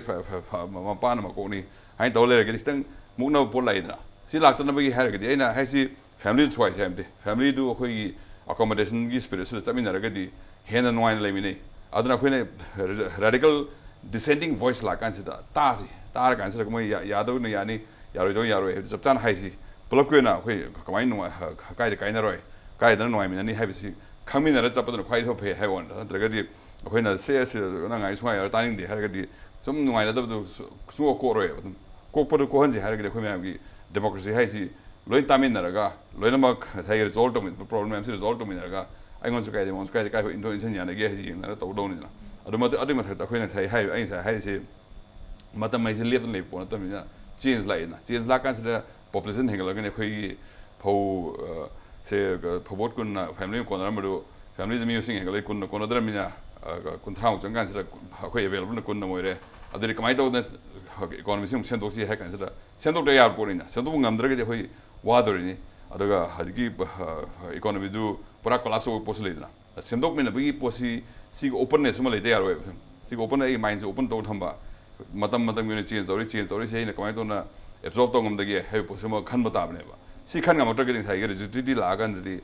मपान मकोनी हाई तो लेरगे खितंग मुकना पोल लाइदना सि लाक्तना बगी हारगदी ऐना हाइसि फैमिली थ्वाइस हैमदे फैमिली दु अखोई अकोमोडेशन की स्पिरिट से चमिनरगदी हेन नुआइन लेमिने अदना अखोइने रेडिकल डिसेंडिंग वॉइस लाकान से तासी तार कान से मै यादव न यानी यारो दो यारो चपचान हाइसि pull up na come on kai kainaroi kai dan noi min ni have si coming at up on quite hope have one tragedy when I say ngai swai ar taning de haragadi some ngai da do so ko roi ko por ko hanji haragadi ko me democracy hai si loi tamin naraga loi namak thai result of problem am si result of naraga ai ngon su kai demons kai Indonesian ya na ge si na to do ni na adu ma thata khoina thai hai ai sa hai si matam mai si lep le pon ta mi na change lai na change la kan sa population hengala ga ne khoi pho se phobot kun na family ko na maru family mi using hengala kun ko na dra mi na kun thang chang kan sa khoi available na kun na moi re adri kamai to na economy sim sen do si ha kan sa sen do ya por ni sen do ngam dra ge khoi wa do ni adaga hajiki economy du pura collapse o possible na sen do mi na bi posi si openness ma le te ya ro si open ai mind open to thamba matam mi change story sei na kamai to na absorb to ngam da ge he posimo khan ba ta ne ba si khan ngam to ge sai ge rigidity la gan di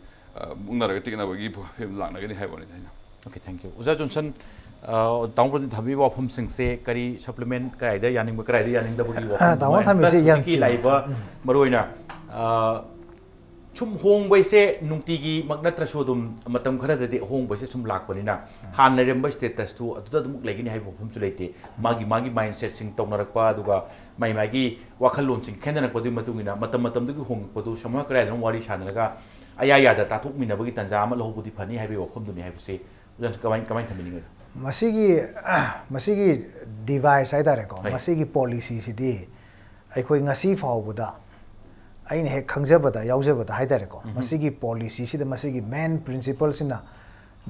ungna ra tik na ba gi la na ge ni hai ba ni na okay thank you uza johnson taung pro thabi wa phum sing se kari supplement kai da yaning ba kai da yaning da bu gi wa taung thami se yang ki lai ba maroina chum hong bai se nungti gi magnatra so dum matam khara da de hong bai se chum lak pani na han le rem ba status tu adu da dum legi ni hai phum chu leite magi mindset sing tong narak pa aduga mai gi wakhal lon sing khendana ko du matung ina matam du gi hong ko du samha krai dum wari sanaraga aya ya da ta thuk mina ba gi tanja ma lo budi phani hai bi wa phum du ni hai se kamai thami ni masigi device hai da re ko masigi policy si di ai khoi ngasi fau buda ain he khangjabada yaujabada haidare ko masigi policy si da masigi main principle sina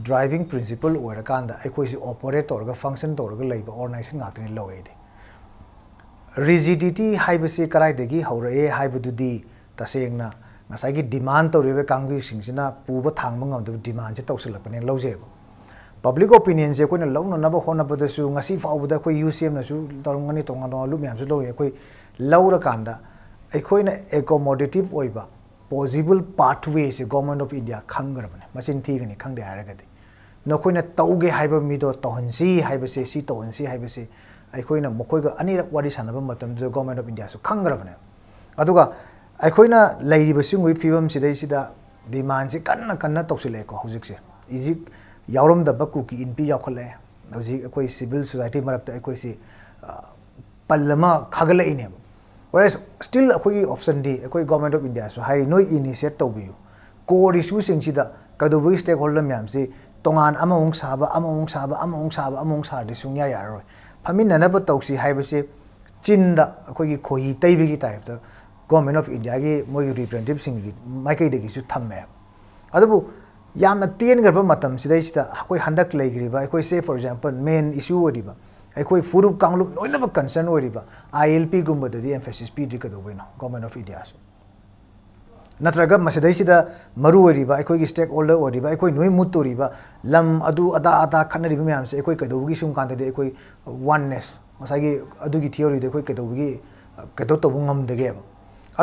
driving principle or kanda ai khoi si operator ga function tor ga leiba organization ngakni loe de rigidity haibasi karai degi haurae haibudu di tasengna ngasai gi demand tor rebe kangbi singsina puba thangba ngam du demand se tawsilapane loje public opinion se ko na lawna na ba hona bada su ngasi fawda ko UCM na su tarungani tonga lu myam su loye ko lawra kanda अखोइना accommodative ओइबा possible pathway से government of India खंगरबने मसिन थीगनि खंगदे हारगदि नखोइना तौगे हाइबा मिदो तोहनसी हाइबा से सी तोहनसी हाइबा से अखोइना मखोइगा अनिरक वारि सानबा मतम जो government of India सु खंगरबने अदुगा अखोइना लैरिबा सिंगुइ फिवम सिदै सिदा demand से कन्ना तौसिले को हुजिक से इजिक यावरम दबा कुकी इनपी याखले हुजिक अखोइ सिविल सोसाइटी मरक्ता अखोइ से पल्लमा खगलैने whereas still akoi option di akoi government of India so hai noi initiate to biu core issue sing sida kadobu stakeholder myam se tongan among sa di sungya yaroi phamin na ba tausi hai ba se chinda akoi gi khoi taibi gi type the government of India gi moi representative sing gi maikai de gi su thamme adabu yamna tien garba matam sidai sida akoi handak leigri ba akoi say for example main issue odi ba अखोई फुरुप कांगलुप नोइनब concern ओरिबा ILP गुम्बददी emphasis पीदि कदोबैनो government of India सो नत्रगा मसदैसिदा मरु ओरिबा अखोई स्टेक होल्डर ओरिबा अखोई नोइ मुतोरिबा लम अदु अदा खनरिबा म्याम से अखोई कदोबगी सुम कांददे अखोई वननेस मसागी अदुगी थियोरी दे अखोई कदोबगी कदो तबु ngमदगे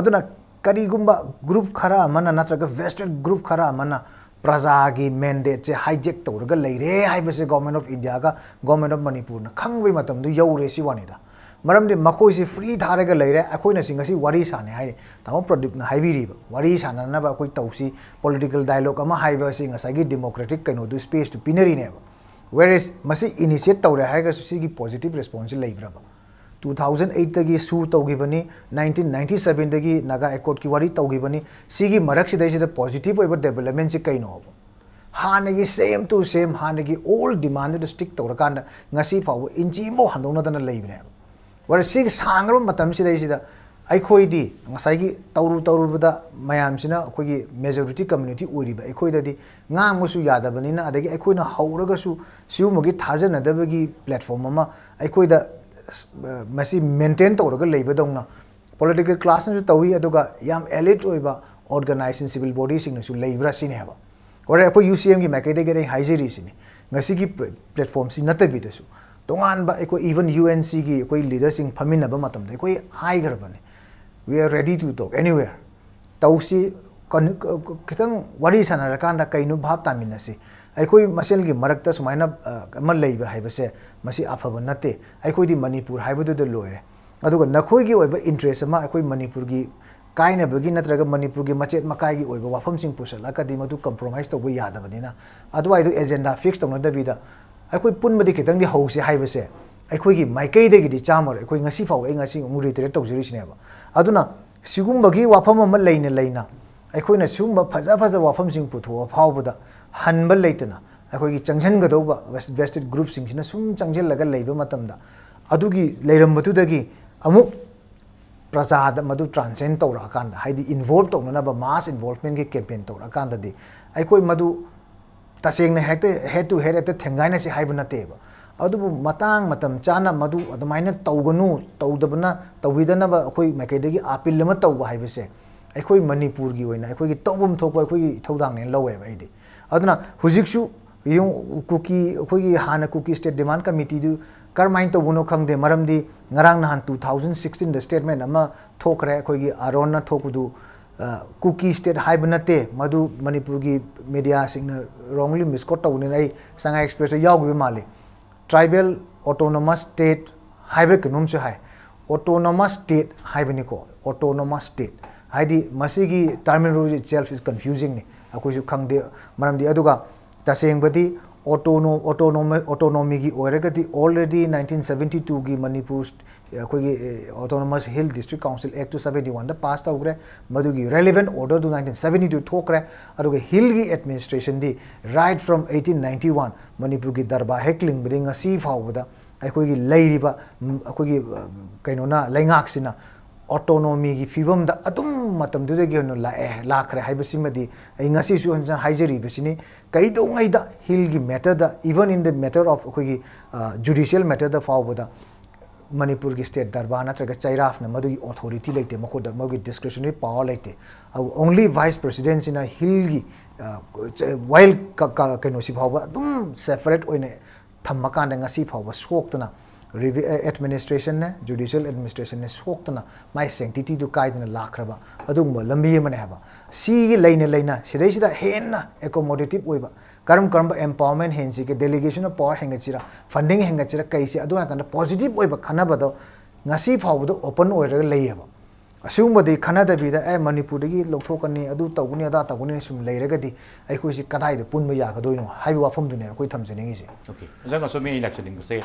अदुना करिगुम्बा ग्रुप खरा मना नत्रगा वेस्टेड ग्रुप खरा मना प्रजा की मैंडेट से हाईजेक तौरगा लेरे हाइबसे गवर्नमेंट ऑफ इंडिया का गवर्नमेंट ऑफ मणिपुर ना खंगबे मतम दु यौरे सि वानिदा मरमदे मखोइ से फ्री थारगा लेरे अखोइना सिंगसी वारी साने हाइ तामो प्रोडक्ट ना हाइबिरिबा वारी सानना बा कोइ तौसी पॉलिटिकल डायलॉग अमा हाइबा सिंगसागी डेमोक्रेटिक कनो दु स्पेस टू पिनरी ने वेरेस मसी इनिशिएट तौरे हाइगा सुसिगी पॉजिटिव रिस्पांस लेब्राबा 2008 तगी सु तौगिबनी 1997 तगी नागा एकॉर्ड की वारी तौगिबनी सिगी मरक सिदैसिदा पॉजिटिव ओइबा डेवलपमेंट से कइनो हानेगी सेम टू सेम हानेगी ओल्ड डिमांड टू स्टिक तौरकान ngasi फाव इंचिमो हंदोनदना लेबिने वर सिग सांग्रो मतम सिदैसिदा अखोइदी ngसाइगी तौरुबदा मयामसिना अखोइगी मेजॉरिटी कम्युनिटी ओरिबा अखोइददी ngamगसु यादबनिना अदगी अखोइना हौरगसु सिउमगी थाजनदबगी प्लेटफॉर्म अमा अखोइदा मसी मेंटेन तौरगा लेबदौना पॉलिटिकल क्लास न तौई अदुगा याम एलिट ओइबा ऑर्गेनाइजेशन सिविल बॉडी सिंग न सु लेब्रा सिने हबा और अखो यूसीएम की मैकेदे गेरे हाइजेरी सिने ngasi की प्लेटफॉर्म सि नतबि दसु तोंगान बा एको इवन यूएनसी की कोई लीडर सिंग फमिनबा मतम दे कोई हाई गरबने we are ready to talk anywhere तौसी खितंग वरी सनरकांदा कइनु भाव तामिनसी अखोई मसेल की मरक्ता सुमाइना अमल लेबा हाइबसे मसी अफब नते अखोई दी मणिपुर हाइबदु द लोइरे अदुगा नखोई की ओइबा इंटरेस्ट अमा अखोई मणिपुर की kaina bagi natraga Manipur gi machet makai gi oiba wafam sing pusala ka di madu compromise to bu yada badina adu ai du agenda fix to na da bida ai koi pun madi kitang di hause hai base ai koi gi maikai de gi di chamar ai koi ngasi fau ai ngasi mu reiterate to jiri sine ba aduna sigum bagi wafam ma leina ai koi na sum ba phaja wafam sing putho phau bada hanbal leitana ai koi gi changjan ga do ba vested group sing sina sum changjel laga leiba matam da adu gi leiram batu da gi amuk Prasad madu transcend to rakanda haidi involve to na ba mass involvement ke campaign to rakanda di ai koi madu taseng na head to head at thengai na si haibna te ba adu matang matam chana madu admaina tawganu tawdabna tawidana ba koi makai degi apil lama taw ba haibese ai koi Manipur gi oina ai koi gi tawbum thok ai koi gi thodang ne lowe ba ide aduna hujiksu yung cookie koi gi hana cookie state demand committee du Karmain to buno khang de maram di ngarang nahan 2016 the statement ama thokre khoi gi aron na thokudu cookie state haibnate madu Manipur gi media singna wrongly misquote to ne ai Shanghai Express yaw gi mali tribal autonomous state hybrid kanum se hai autonomous state haibni ko autonomous state haidi masigi terminology itself is confusing ni akoi su khang de maram di aduga taseng badi autonomy gi oiragati already 1972 gi Manipur koi autonomous hill district council act 271 da passed out madu gi relevant order to 1972 thokre aduga hill gi administration di right from 1891 Manipur gi darba heckling bring a sea fawda ai koi gi leiriba koi gi kainona laingak sina autonomy gi fibam da adum matam du gi no la khre haibasi madi ai ngasi su han haijeri besini kai do ngai da hill gi matter da even in the matter of koi gi judicial matter da fawda Manipur gi state darba na traga chairaf na madu gi authority leite mako da magi discretionary power leite only vice president in a hill gi while kaino si fawba adum separate oine thamaka da ngasi fawba soktana administration ne judicial administration ne soktana mai sanctity du kaidna lakraba adum lambi mane haba si leina sidai sida henna accommodative oiba karam empowerment hensi ke delegation of power hengachira funding hengachira kaisi adu kan positive oiba khanaba do ngasi phawdo open oiraga leiaba asumadi khanada bida Manipur gi lokthokani adu tawguni ada tawguni sum leiragadi ai khoi si kadai de punma ya gadoino haibi wafam dune khoi thamjani gi okay jang so me election ing se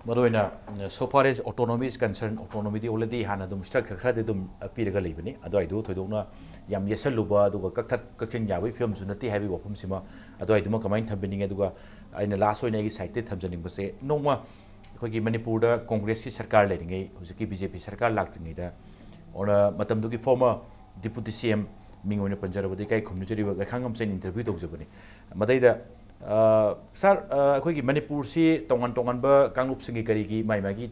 maroina so far as autonomy is concerned autonomy di already hana dum structure khra de dum piraga leibani adu ai du thoidokna yam yesaluba adu kakting yawi film su nati haibi wafam sima adu ai dum kamain thambini aduga aina last oina gi site thamjani base nongma khoi gi Manipur da congress si sarkar leiringai hujiki BJP sarkar laktringai da or matam duki former deputy CM mingone panjarabadi kai khumnijari ba khangam sen interview tawjabani madai da sir akhoi gi Manipur si tongan ba kanglup singi kari gi mai gi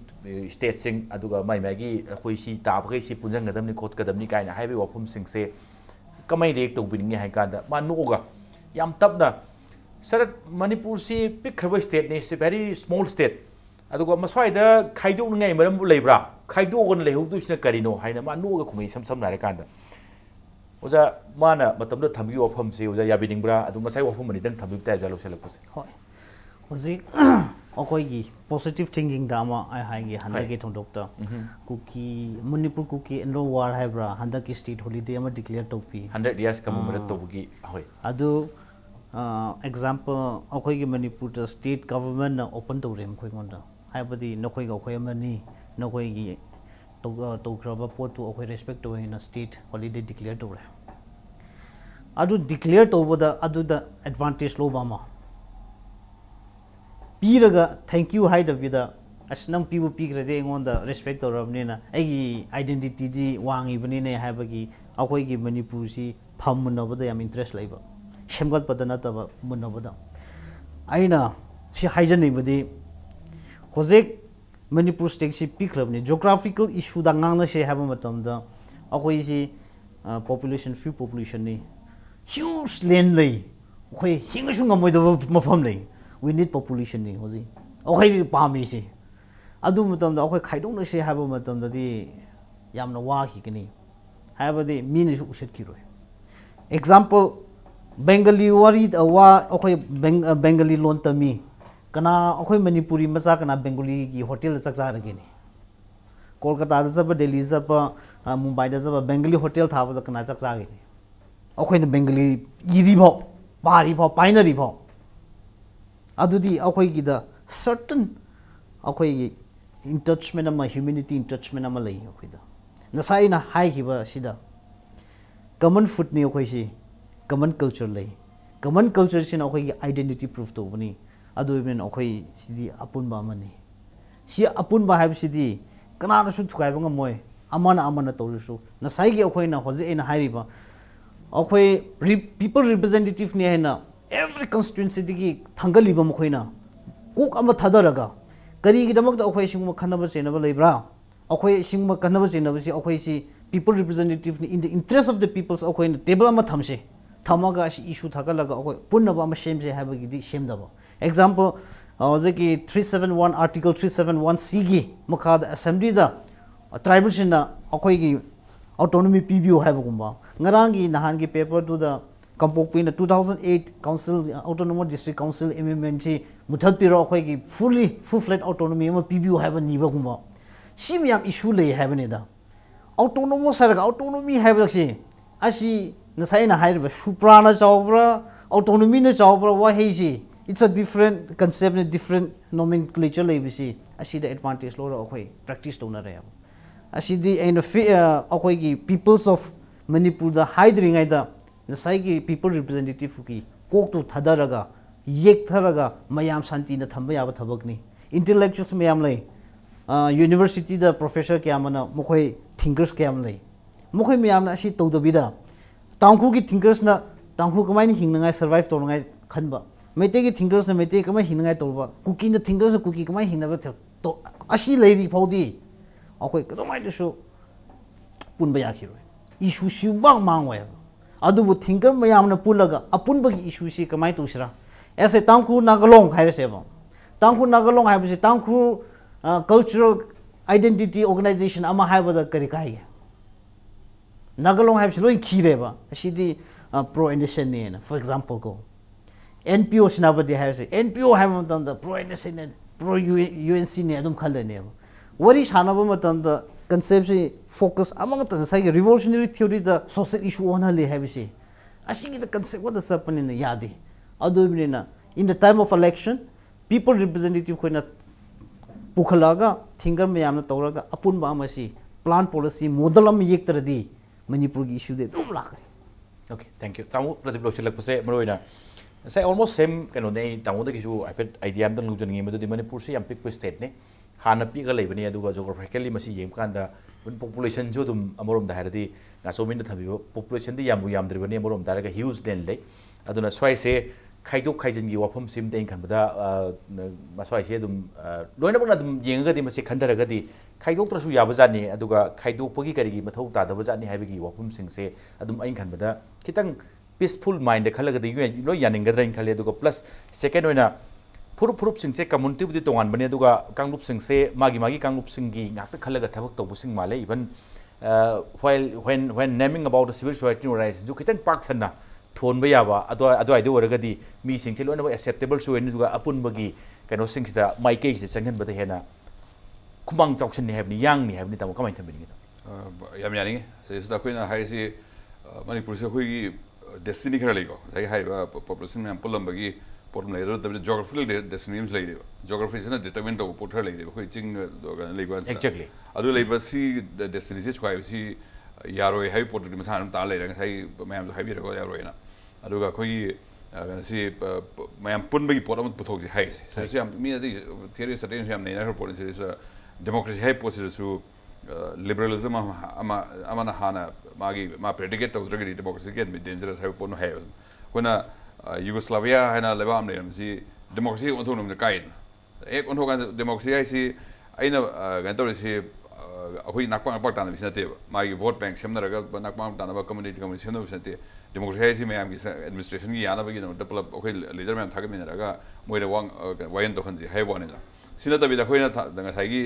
state sing aduga mai gi akhoi si ta ba si punjang gadam ni khot kadam ni kai na haibe wafum sing se kamai rek tawbini hai ka da manuga yam tabna sir Manipur si pikraba state ne se very small state aduga maswai da khaidok ngai maram bu leibra khaidok on lehuk du sina karino haina ma nu ga khumai sam na re kan da oja mana matam da thamgi wafam se oja yabining bra adu masai wafam ni dang thambi ta jalo selak pose hoi oji okoi gi positive thinking da ma ai hai gi handa gi thong doctor cookie Manipur cookie enro war hai bra handa ki state holiday ma declare to pi 100 years kam umra to gi hoi adu example okoi gi Manipur da state government na open to rem khoi ngon da haibadi nokoi ga khoi amani nokoi gi to graba pot to okoi respect to in a state holiday declare to re adu declare to boda adu da advantage lo bama piraga thank you hai da vida asnam pibu pigrade ngon da respect to rabni na ai identity ji wangi bani ne haibagi akoi gi Manipur si pham na boda yam interest laiba semgat padana ta ba munna boda aina si haijani badi hojek Manipur state si pikrabni geographical issue da ngangna se haba matam da akoi si population few population ni huge land lay khoi hingasu ngamoi da mafam lay we need population ni hoji akoi pami si adu matam da akoi khaidong na se haba matam da di yamna wa hi kini haba di min su uset ki roi example Bengali wari wa akoi Bengali lon tami kana akoi Manipuri macha kana Bengali gi hotel chakcha rage ni Kolkata da sab Delhi sab Mumbai da zaba Bengali hotel tha ba kana chak cha gi akhoi na Bengali iri bho bari bho binary bho adudi akhoi gi da certain akhoi gi in touchment ama humanity in touchment ama lai akhoi da nasai na hai gi ba sida common food ni akhoi si common culture lai common culture sin akhoi gi identity proof to bani adu men akhoi sidi apun ba mani si apun ba hai sidi kana na su thukai ba ngmoi amana tolusu na sai gi akhoi na hoje ena hai riba akhoi people representative ni na every constituency digi thangali ba mkhoi na kok ama thadaraga kari gi damak da akhoi singma khanaba chenaba leibra akhoi singma khanaba chenaba si akhoi si people representative ni in the interest of the peoples akhoi na table ama thamse thamaga si issue thagalaga akhoi punna ba ama shemse haba gi di shemdaba example hoje ki 371 article 371 c gi makha da assembly da tribal sina akhoi gi autonomy pbu haba gumba ngarangi nahan gi paper tu da kampokpi na 2008 council autonomous district council amendment chi muthat piro akhoi gi full fledged autonomy ma pbu haba ni ba gumba sim yam issue le haba ne da autonomous sarga autonomy haba si asi nasai na hair ba suprana chawbra autonomy na chawbra wa hei si it's a different concept and different nomenclature le bisi asi the advantage lo akhoi practice to na re asi di and akhoi gi peoples of Manipur da hiding aida nasai gi people representative ki kok tu thadaraga yek tharaga mayam santi na thamba ya ba thabak ni intellectuals mayam lai university da professor kyamana mokhoi thinkers kyam lai mokhoi mayam na asi to dobida tangku gi thinkers na tangku kamai ni hingngai survive to ngai khanba mete gi thinkers na mete kamai hingngai to ba kuki na thinkers na kuki kamai hingna ba to asi lai ri phodi akhoi kamai de so punba ya khiroi issue si bang mangwe adubu thinker mayam na pulaga apun bagi issue si kamai to sira ese tangku nagalong hai se ba tangku nagalong hai se tangku cultural identity organization ama hai ba da kari kai nagalong hai se loin khire ba asidi pro nation ne for example go npo sinabadi hai se npo hai ma da pro nation pro unc ne adum khal ne wari sanaba ma da concept focus among the say revolutionary theory the social issue on hali have say asigi the concept what the sapani na yadi adu na in the time of election people representative ko na pukhalaga thingar me yamna tawraga apun ba masi plan policy model am yek taradi Manipur gi issue de dum la okay thank you tamu pradip lo chilak pase maroina say almost same kano nei tamu de issue idea am dang lu jani madu di Manipur si am pick state ne hana piga leibani aduga geographically masi yem kanda population jo dum amorom da haradi na somin da thabi population di yamu yamdribani amorom da ga huge land le aduna swai se khaidok khaijin gi wafam sim te kan bada maswai se dum loina bana dum yenga di masi khandaraga di khaidok trasu yabajani aduga khaidok pagi kari gi mathau ta dabajani haibigi wafam sing se adum ain kan bada kitang peaceful mind khalaga di no yaninga drain khale aduga plus second oina purup sing se community budi tongan bani aduga kanglup sing se magi kanglup sing gi ngak khalaga thabak to busing male even while when naming about the civil society organization ju kitang pak channa thon ba yaba ado oraga di mi sing che loina acceptable so en juga apun bagi kano sing da mai ke se changan bada hena kumang choksin ni have ni yang ni have ni tamu kamai thambini yam yani se sta koina hai si Manipur se khoi destiny khara lego sai hai population me pulam bagi problem later the geographical destinations later geography is not determined to put her later khoi ching lego exactly adu leba si destinations khoi si yaroi hai port di masan ta later sai mayam hai bi ro yaroi na adu ga khoi si mayam pun bagi port am puthok ji hai sai si am mi adi theory certain am nei na policy is democracy hai policy su liberalism ama na hana magi ma predicate to dragi democracy get dangerous hai pon hai kona Yugoslavia hai na lebam ne si democracy on thon ne kain ek on hogan democracy hai si aina gan to si ahoi nakpang pak tan bisna te magi vote bank semna raga nakpang tan ba community semna bisna te democracy hai si mayam gi administration gi yana ba gi no develop ahoi leader mayam thagam ne raga moi de wang wayan to khanji hai bon ne sina ta bi da khoi na da sai gi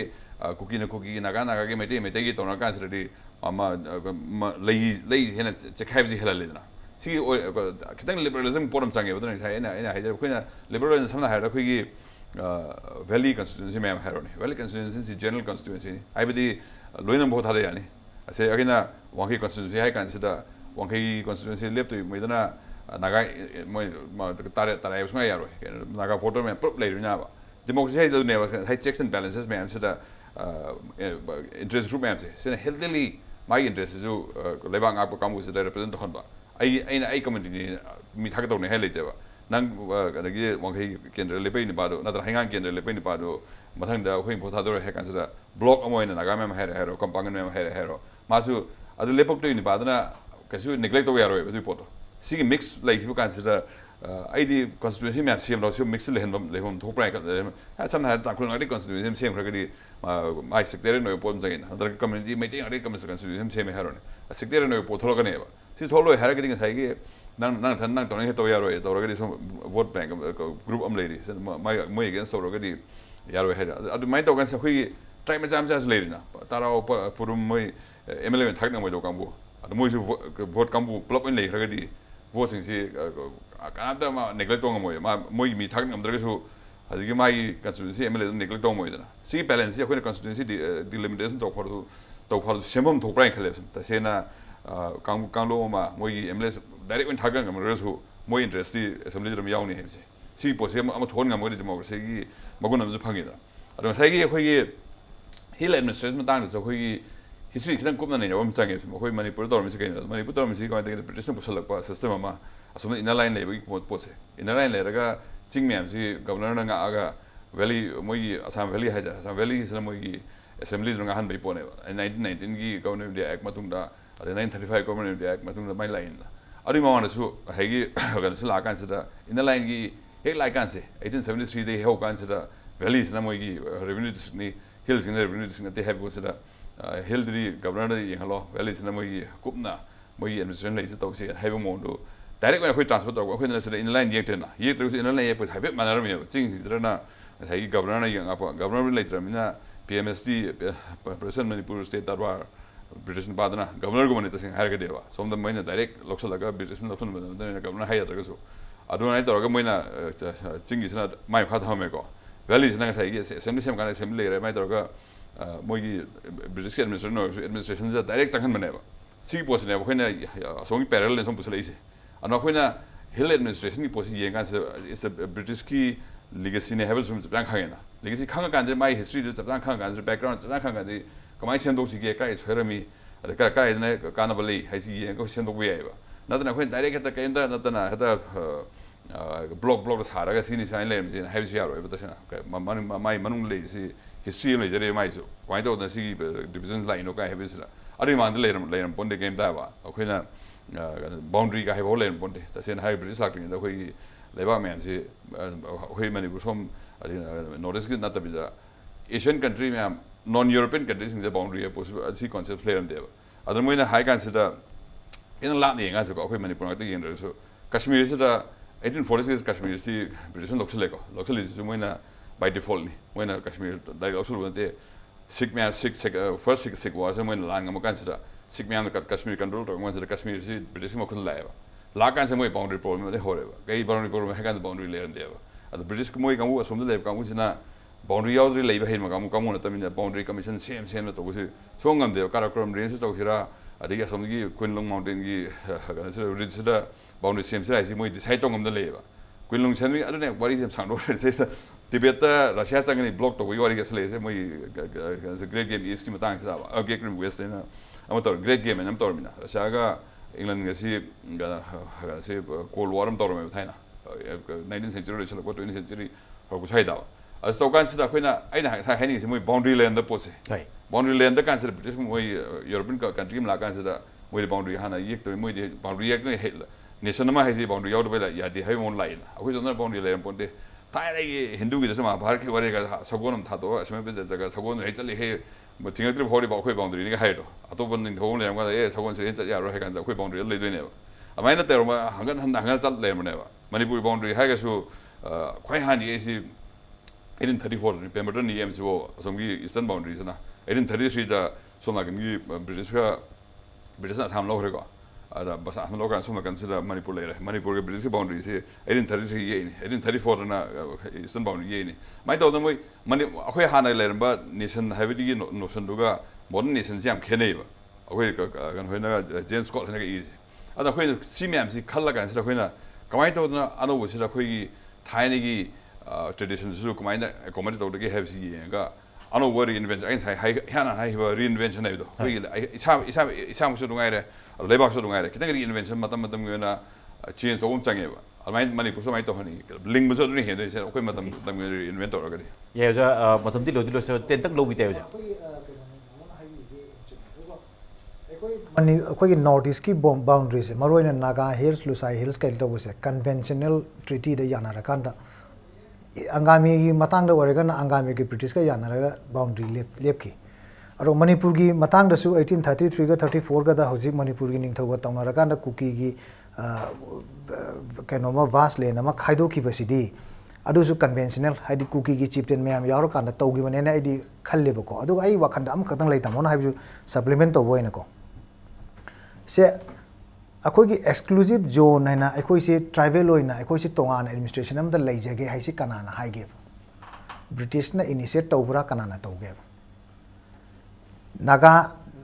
cookie naga gi mete gi to na kan sri ama lei hena chekhai ji hela le na si kitang liberalism poram change bodon sai ena hai khoina liberalism samna hai ra khoi gi valley constituency me hai ro ni valley constituency si general constituency ai bidi loina bahut hale yani ase agina wangkai constituency hai kan sida wangkai constituency lep tu moidana naga moi tare usnga yaro naga voter me prop lei na ba democracy hai do ne hai checks and balances me am sida interest group me am se healthily my interest is lebang ak kamu sida represent hon ba ai community ni mi thak do ne hai le te ba nang gi wangkai kendra lepai ni ba do na hangang kendra lepai ni ba do mathang da hoi botha do he kan sida block amoina naga me hai hero compound me hai hero masu adu lepok to ni ba na kasu neglect to yaro be poto sigi mix like you consider ID constituency map same lo mix le hen thok prai ka sam ha ta khulang constituency same khra di mai secretary no pon jangin other community meeting ade constituency same hero ne secretary no po tholo ka ne ba si tholo hara ka ding sai gi nang than nang tong he to yaro to ro ga di vote bank group am lady mai moi against to ro ga di yaro he adu mai to kan sa khui try ma jam jas le na tarao purum moi MLA thak na moi lo kambu adu moi su vote kambu plop in le khra ga di vote sing si kanada ma neglect to moi mi thak ngam dra ga su hagi mai constituency MLA neglect to moi da si balance ya khoi constituency delimitation to khor sembom thok prai khale ta se na kanglo ma moi MLA direct when thak ngam ra su moi interest di assembly ram yaw ni he si pose am thon ngam ga democracy gi magun am ju phangi da adu sai gi khoi gi hill administration ma dang so khoi history kitan kumna ne yawam change khoi Manipur dor mi se kai Manipur dor mi se kai de British no pusalak pa system ma asum inner line le bi pose inner line le ga ching myam si governor na nga aga valley moi Assam valley ha ja Assam valley is moi assembly nga han bai pone 1919 gi governor india act matung da 1935 governor india act matung da mai line ari ma wana su ha gi ga su la kan se da inner line gi ek lai kan se 1873 de ho kan se da valley is na moi gi revenue ni hills in revenue ni te have go se da hill di governor di halo valley is na moi kupna moi administration le se to se have mo do direct when I transport to when the inland yet na ye to inland ye pues have manner me things is na sai governor na yang apa governor later mina PMSD president Manipur state darbar British badana governor go mane tasing har ga dewa som the main direct loksa laga British loksa na governor hay ta so aduna to ga moina ching is na mai kha tha me ko valley is na sai assembly sem kana assembly re mai to ga moi British administration is direct changhan mane ba si pos ne ko na songi parallel som pusale ise Anokhina hill administration ki posi yenga is a British ki legacy ne have some blank hangena legacy khanga kan my history is blank khanga kan background blank khanga di kamai sendo si ge kai sherami ka ne kana bali hai si yenga sendo bu yeba nadana khoi direct ta kainda nadana hada block thara ga sini sign le mi have si yaro ba ta mai manung le si history le jere mai so kwai to da si division line no kai have is ari man le ram ponde game da ba akhina boundary ka hebo len ponte ta sen high British lak ni da khoi leba man si khoi mani bu som notice ki na ta bija Asian country me non European countries in the boundary e possible si concepts le ram de adar moina high kan si da in la ni nga so khoi mani pon ta yin re so Kashmir si da 1846 Kashmir si British local is moina by default ni moina Kashmir dai local wante Sikh me first Sikh was moina lang ma kan si da Sikh me Kashmir control to mo Kashmir si British mo khul la la kan se mo boundary problem de hore ba kai boundary problem ha kan boundary le de ba ad British mo ka mu asum de le ka mu sina boundary yaw de le ba he ma ka mu na tamina boundary commission same na to si songam de karakrom range to sira adi asum gi Quinlong mountain gi ga se ridge da boundary same sira si mo decide to ngam de le ba Quinlong chen mi adone wari sem sang do se Tibet Russia chang ni block to go wari ga se le se mo great game is ki matang sira ba great game west na amator great game am tor mina Russia ga England ga si Cold War am tor me thaina 19th century chalo ko 20th century ko sai da as to kan sida khoina aina sa hani si moi boundary land da pose boundary land da kan sida British moi European country la kan sida moi boundary hana yek to moi boundary yek ne nation ma hai boundary yaw da ya di hai mon lai akoi jona boundary land ponte thai lai Hindu gi sama bhar ki wari ga sagonam tha to asme be jaga sagon hai chali he mo tingatri bhori ba khoi boundary ni ga hai do atobon ni hong le ga sagon se cha ya ro he kan khoi boundary le doi ne ba amaina ter ma hangan chat le ne ba Manipur boundary hai ga su khoi han ye si 1834 ni pemberton ni em so somgi eastern boundaries na 1833 da sona kan gi British Assam lo re ko ada basa Assam lo kan sona kan sida Manipur le Manipur ke British boundary si 1833 ye ni 1834 na eastern boundary ye ni mai do da moi mani khoi han le ba nation havidi notion duga modern nation jam khene ba ꯑꯩꯈꯣꯏ ꯀꯩꯅꯣ Jane Scott ꯍꯥꯏꯅ ꯏꯔꯤꯁꯦ ꯑꯗꯣ ꯑꯩꯈꯣꯏꯅ ꯁꯤ ꯃꯌꯥꯝꯁꯤ ꯈꯜꯂ ꯀꯥꯟꯁꯤꯗ ꯑꯩꯈꯣꯏꯅ ꯀꯃꯥꯏꯅ ꯇꯧꯗꯅ ꯑꯅꯧꯕꯁꯤꯗ ꯑꯩꯈꯣꯏꯒꯤ ꯊꯥꯏꯅꯒꯤ ꯇ꯭ꯔꯦꯗꯤꯁꯟꯁꯤꯁꯨ ꯀꯃꯥꯏꯅ ꯑꯦꯀꯣꯃꯣꯗꯦꯠ ꯇꯧꯗꯒꯦ ꯍꯥꯏꯕꯁꯤ ꯌꯦꯡꯉꯒ ꯑꯅꯧꯕ ꯔꯤꯏꯟꯚꯦꯟꯁꯟ ꯑꯩ ꯉꯁꯥꯏ ꯏꯍꯥꯟ ꯍꯥꯏꯈꯤꯕ ꯔꯤꯏꯟꯚꯦꯟꯁꯟ ꯍꯥꯏꯕꯗꯣ ꯑꯩꯈꯣꯏꯒꯤ ꯏꯁꯥꯃꯛꯁꯨ ꯅꯨꯡꯉꯥꯏꯔꯦ ꯂꯩꯕꯥꯛꯁꯨ ꯅꯨꯡꯉꯥꯏꯔꯦ ꯈꯤꯇꯪ ꯔꯤꯏꯟꯚꯦꯟꯁꯟ ꯃꯇꯝꯒꯤ ꯑꯣꯏꯅ ꯆꯦꯟꯖ ꯇꯧꯕ ꯑꯃ ꯆꯪꯉꯦꯕ ꯑꯗꯨꯃꯥꯏꯅ ꯃꯅꯤꯄꯨꯔꯁꯨ ꯑꯗꯨꯃꯥꯏꯅ ꯇꯧꯍꯟꯅꯤꯡꯉꯤ ꯂꯤꯡꯕꯁꯨ ꯑꯗꯨꯅ ꯍꯦꯟꯗꯣꯏꯁꯦ ꯑꯩꯈꯣꯏ ꯃꯇꯝꯒꯤ ꯔꯤꯏꯟꯚꯦꯟ ꯇꯧꯔꯒꯗꯤ ꯌꯥꯏ ꯑꯣꯖꯥ ꯃꯇꯝꯗꯤ ꯂꯣꯏꯁꯤꯜ ꯇꯦꯟꯇꯛ ꯂꯧꯕꯤꯗꯦ ꯑꯣꯖꯥ ꯑꯩꯈꯣꯏꯒꯤ ꯅꯣꯔꯠ ꯏꯁꯀꯤ ꯕꯥꯎꯟꯗ꯭ꯔꯤꯁꯦ ꯃꯔꯨꯑꯣꯏꯅ ꯅꯥꯒꯥ ꯍꯤꯜꯁ ꯂꯨꯁꯥꯏ ꯍꯤꯜꯁ ꯀꯩꯅꯣ ꯇꯧꯕꯁꯦ ꯀꯟꯚꯦꯟꯁꯅꯦꯜ ꯇ꯭ꯔꯤꯇꯤꯗ ꯌꯥꯅꯔꯀꯥꯟꯗ ꯑꯪꯒꯥꯃꯤꯒꯤ ꯃꯇꯥꯡꯗ ꯑꯣꯏꯔꯒꯅ ꯑꯪꯒꯥꯃꯤꯒꯤ ꯕ꯭ꯔꯤꯇꯤꯁꯀ ꯌꯥꯅꯔꯒ ꯕꯥꯎꯟꯗ꯭ꯔꯤ ꯂꯦꯞꯈꯤ ꯑꯗꯣ ꯃꯅꯤꯄꯨꯔꯒꯤ ꯃꯇꯥꯡꯗꯁꯨ 1833ꯒ 34ꯒꯗ ꯍꯧꯖꯤꯛ ꯃꯅꯤꯄꯨꯔꯒꯤ ꯅꯤꯡꯊꯧꯒ ꯇꯧꯅꯔꯀꯥꯟꯗ ꯀꯨꯀꯤꯒꯤ ꯀꯩꯅꯣꯃ ꯚꯥꯁ ꯂꯦꯟ ꯑꯃ ꯈꯥꯏꯗꯣꯛꯈꯤꯕꯁꯤꯗꯤ ꯑꯗꯨꯁꯨ ꯀꯟꯚꯦꯟꯁꯅꯦꯜ ꯍꯥꯏꯗꯤ ꯀꯨꯀꯤꯒꯤ ꯆꯤꯞꯇꯦꯟ ꯃꯌꯥꯝ ꯌꯥꯎꯔꯀꯥꯟꯗ ꯇꯧꯈꯤꯕꯅꯦꯅ ꯑꯩꯗꯤ ꯈꯜꯂꯦꯕꯀꯣ ꯑꯗꯨꯒ ꯑꯩ ꯋꯥꯈꯟꯗ ꯑꯃꯈꯛꯇꯪ ꯂꯩ ꯇꯥꯃꯣꯅ ꯍꯥꯏꯕꯁꯨ ꯁꯄ꯭ꯂꯤꯃꯦꯟ ꯇꯧꯕ ꯑꯣꯏꯅꯀꯣ ꯁꯦ ꯑꯩꯈꯣꯏꯒꯤ ꯑꯦꯛꯁꯀ꯭ꯂꯨꯁꯤꯞ ꯖꯣꯟ ꯍꯥꯏꯅ ꯑꯩꯈꯣꯏꯁꯤ ꯇ꯭ꯔꯥꯏꯕꯦꯜ ꯑꯣꯏꯅ ꯑꯩꯈꯣꯏꯁꯤ ꯇꯣꯉꯥꯟꯅ ꯑꯦꯗꯃꯤꯅꯤꯁꯇ꯭ꯔꯦꯁꯟ ꯑꯃꯗ ꯂꯩꯖꯒꯦ ꯍꯥꯏꯁꯤ ꯀꯅꯥꯅ ꯍꯥꯏꯒꯦꯕ ꯕ꯭ꯔꯤꯇꯤꯁꯅ ꯏꯅꯤꯁꯤꯌꯦꯠ ꯇꯧꯕ꯭ꯔꯥ ꯀꯅꯥꯅ ꯇꯧꯒꯦꯕ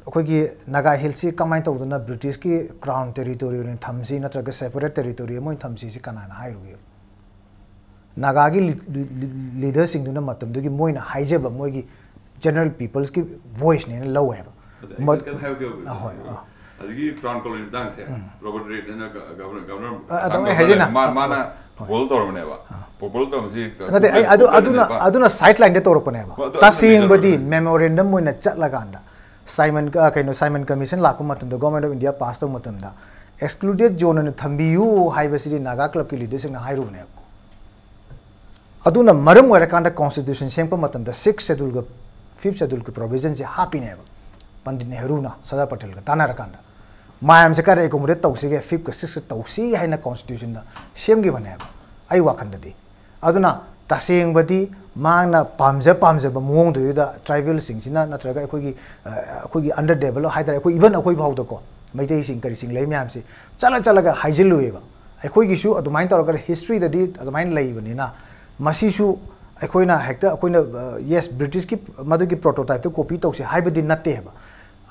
ꯑꯩꯈꯣꯏꯒꯤ ꯅꯥꯒꯥ ꯍꯤꯜꯁꯤ ꯀꯃꯥꯏꯅ ꯇꯧꯗꯅ ꯕ꯭ꯔꯤꯇꯤꯁꯀꯤ ꯀ꯭ꯔꯥꯎꯟ ꯇꯦꯔꯤꯇꯣꯔꯤ ꯑꯣꯏꯅ ꯊꯝꯁꯤ ꯅꯠꯇ꯭ꯔꯒ ꯁꯦꯄꯔꯦꯠ ꯇꯦꯔꯤꯇꯣꯔꯤ ꯑꯃ ꯑꯣꯏꯅ ꯊꯝꯁꯤ ꯀꯅꯥꯅ ꯍꯥꯏꯔꯨꯒꯦꯕ ꯅꯥꯒꯥꯒꯤ ꯂꯤꯗꯔꯁꯤꯡꯗꯨꯅ ꯃꯇꯝꯗꯨꯒꯤ ꯃꯣꯏꯅ ꯍꯥꯏꯖꯕ ꯃꯣꯏꯒꯤ ꯖꯦꯅꯔꯦꯜ ꯄꯤꯄꯜꯁꯀꯤ ꯚꯣꯏꯁꯅꯦꯅ ꯂꯧꯋꯦꯕ ꯑꯗꯒꯤ ꯀ꯭ꯔꯥꯎꯟ ꯀꯣꯂꯣꯅꯤ ꯃꯇꯥꯡꯁꯦ ꯔꯣꯕꯔꯠ ꯔꯦꯗꯅ ꯍꯥꯏꯖꯅ ꯃꯥꯅ ꯄꯣꯜ ꯇꯧꯔꯕꯅꯦꯕ ꯄꯣꯜ ꯇꯧꯔꯝꯁꯤ ꯅꯠꯇꯦ ꯑꯩ ꯑꯗꯨꯅ ꯁꯥꯏꯠ ꯂꯥꯏꯟꯗ ꯇꯧꯔꯛꯄꯅꯦꯕ ꯇꯁꯦꯡꯕꯗꯤ ꯃꯦꯃꯣꯔꯦꯟꯗꯝ ꯑꯣꯏꯅ ꯆꯠꯂꯀꯥꯟꯗ ꯁꯥꯏꯃꯟ ꯀꯃꯤꯁꯟ ꯂꯥꯛꯄ ꯃꯇꯝꯗ ꯒꯣꯔꯃꯦꯟꯠ ꯑꯣꯐ ꯏꯟꯗꯤꯌꯥ ꯄꯥꯁ ꯇꯧꯕ ꯃꯇꯝꯗ ꯑꯦꯛꯁꯀ꯭ꯂꯨꯗꯦꯗ ꯖꯣꯟ ꯑꯣꯏꯅ ꯊꯝꯕꯤꯌꯨ ꯍꯥꯏꯕꯁꯤꯗꯤ ꯅꯥꯒꯥ ꯀ꯭ꯂꯕꯀꯤ ꯂꯤꯗꯔꯁꯤꯡꯅ ꯍꯥꯏꯔꯨꯕꯅꯦꯕ ꯑꯗꯨꯅ ꯃꯔꯝ ꯑꯣꯏꯔꯀꯥꯟꯗ ꯀꯣꯟꯁꯇꯤꯇ꯭ꯌꯨꯁꯟ ꯁꯦꯝꯕ ꯃꯇꯝꯗ 6th ꯁꯦꯗꯨꯜꯒ 5th ꯁꯦꯗꯨꯜꯒꯤ ꯄ꯭ꯔꯣꯕꯤꯖꯟꯁꯦ ꯍꯥꯞꯄꯤꯅꯦꯕ ꯄꯟꯗꯤꯠ ꯅꯦꯍꯔꯨꯅ ꯁꯔꯗꯥꯔ ꯄꯇꯦꯜꯒ ꯇꯥꯟꯅꯔꯀꯥꯟꯗ ꯃꯌꯥꯝꯁꯦ ꯀꯥꯏꯗ ꯑꯦꯀꯣꯃꯣꯗꯦꯠ ꯇꯧꯁꯤꯒꯦ 5th ꯒ 6th ꯒ ꯇꯧꯁꯤ ꯍꯥꯏꯅ ꯀꯣꯟꯁꯇꯤꯇ꯭ꯌꯨꯁꯟꯗ ꯁꯦꯝꯈꯤꯕꯅꯦꯕ ꯑꯩ ꯋꯥꯈꯟꯗꯗꯤ ꯑꯗꯨꯅ ꯇꯁꯦꯡꯕꯗꯤ ꯃꯥꯅ ꯄꯥꯝꯖꯕ ꯃꯑꯣꯡꯗꯨꯗ ꯇ꯭ꯔꯥꯏꯕꯦꯜꯁꯤꯡꯁꯤꯅ ꯅꯠꯇ꯭ꯔꯒ ꯑꯩꯈꯣꯏꯒꯤ ꯑꯟꯗꯔ ꯗꯦꯚꯂꯞ ꯍꯥꯏꯇꯥꯔꯦ ꯑꯩꯈꯣꯏ ꯏꯚꯟ ꯑꯩꯈꯣꯏ ꯐꯥꯎꯗꯀꯣ ꯃꯩꯇꯩꯁꯤꯡ ꯀꯔꯤꯁꯤꯡ ꯂꯩ ꯃꯌꯥꯝꯁꯤ ꯆꯠꯂꯒ ꯍꯥꯏꯖꯤꯜꯂꯨꯏꯕ ꯑꯩꯈꯣꯏꯒꯤꯁꯨ ꯑꯗꯨꯃꯥꯏꯅ ꯇꯧꯔꯒ ꯍꯤꯁꯇ꯭ꯔꯤꯗꯗꯤ ꯑꯗꯨꯃꯥꯏꯅ ꯂꯩꯕꯅꯤꯅ ꯃꯁꯤꯁꯨ ꯑꯩꯈꯣꯏꯅ ꯍꯦꯛꯇ ꯑꯩꯈꯣꯏꯅ ꯌꯦꯁ ꯕ꯭ꯔꯤꯇꯤꯁꯀꯤ ꯃꯗꯨꯒꯤ ꯄ꯭ꯔꯣꯇꯣꯇꯥꯏꯞꯇꯣ ꯀꯣꯄꯤ ꯇꯧꯁꯦ ꯍꯥꯏꯕꯗꯤ ꯅꯠꯇꯦꯕ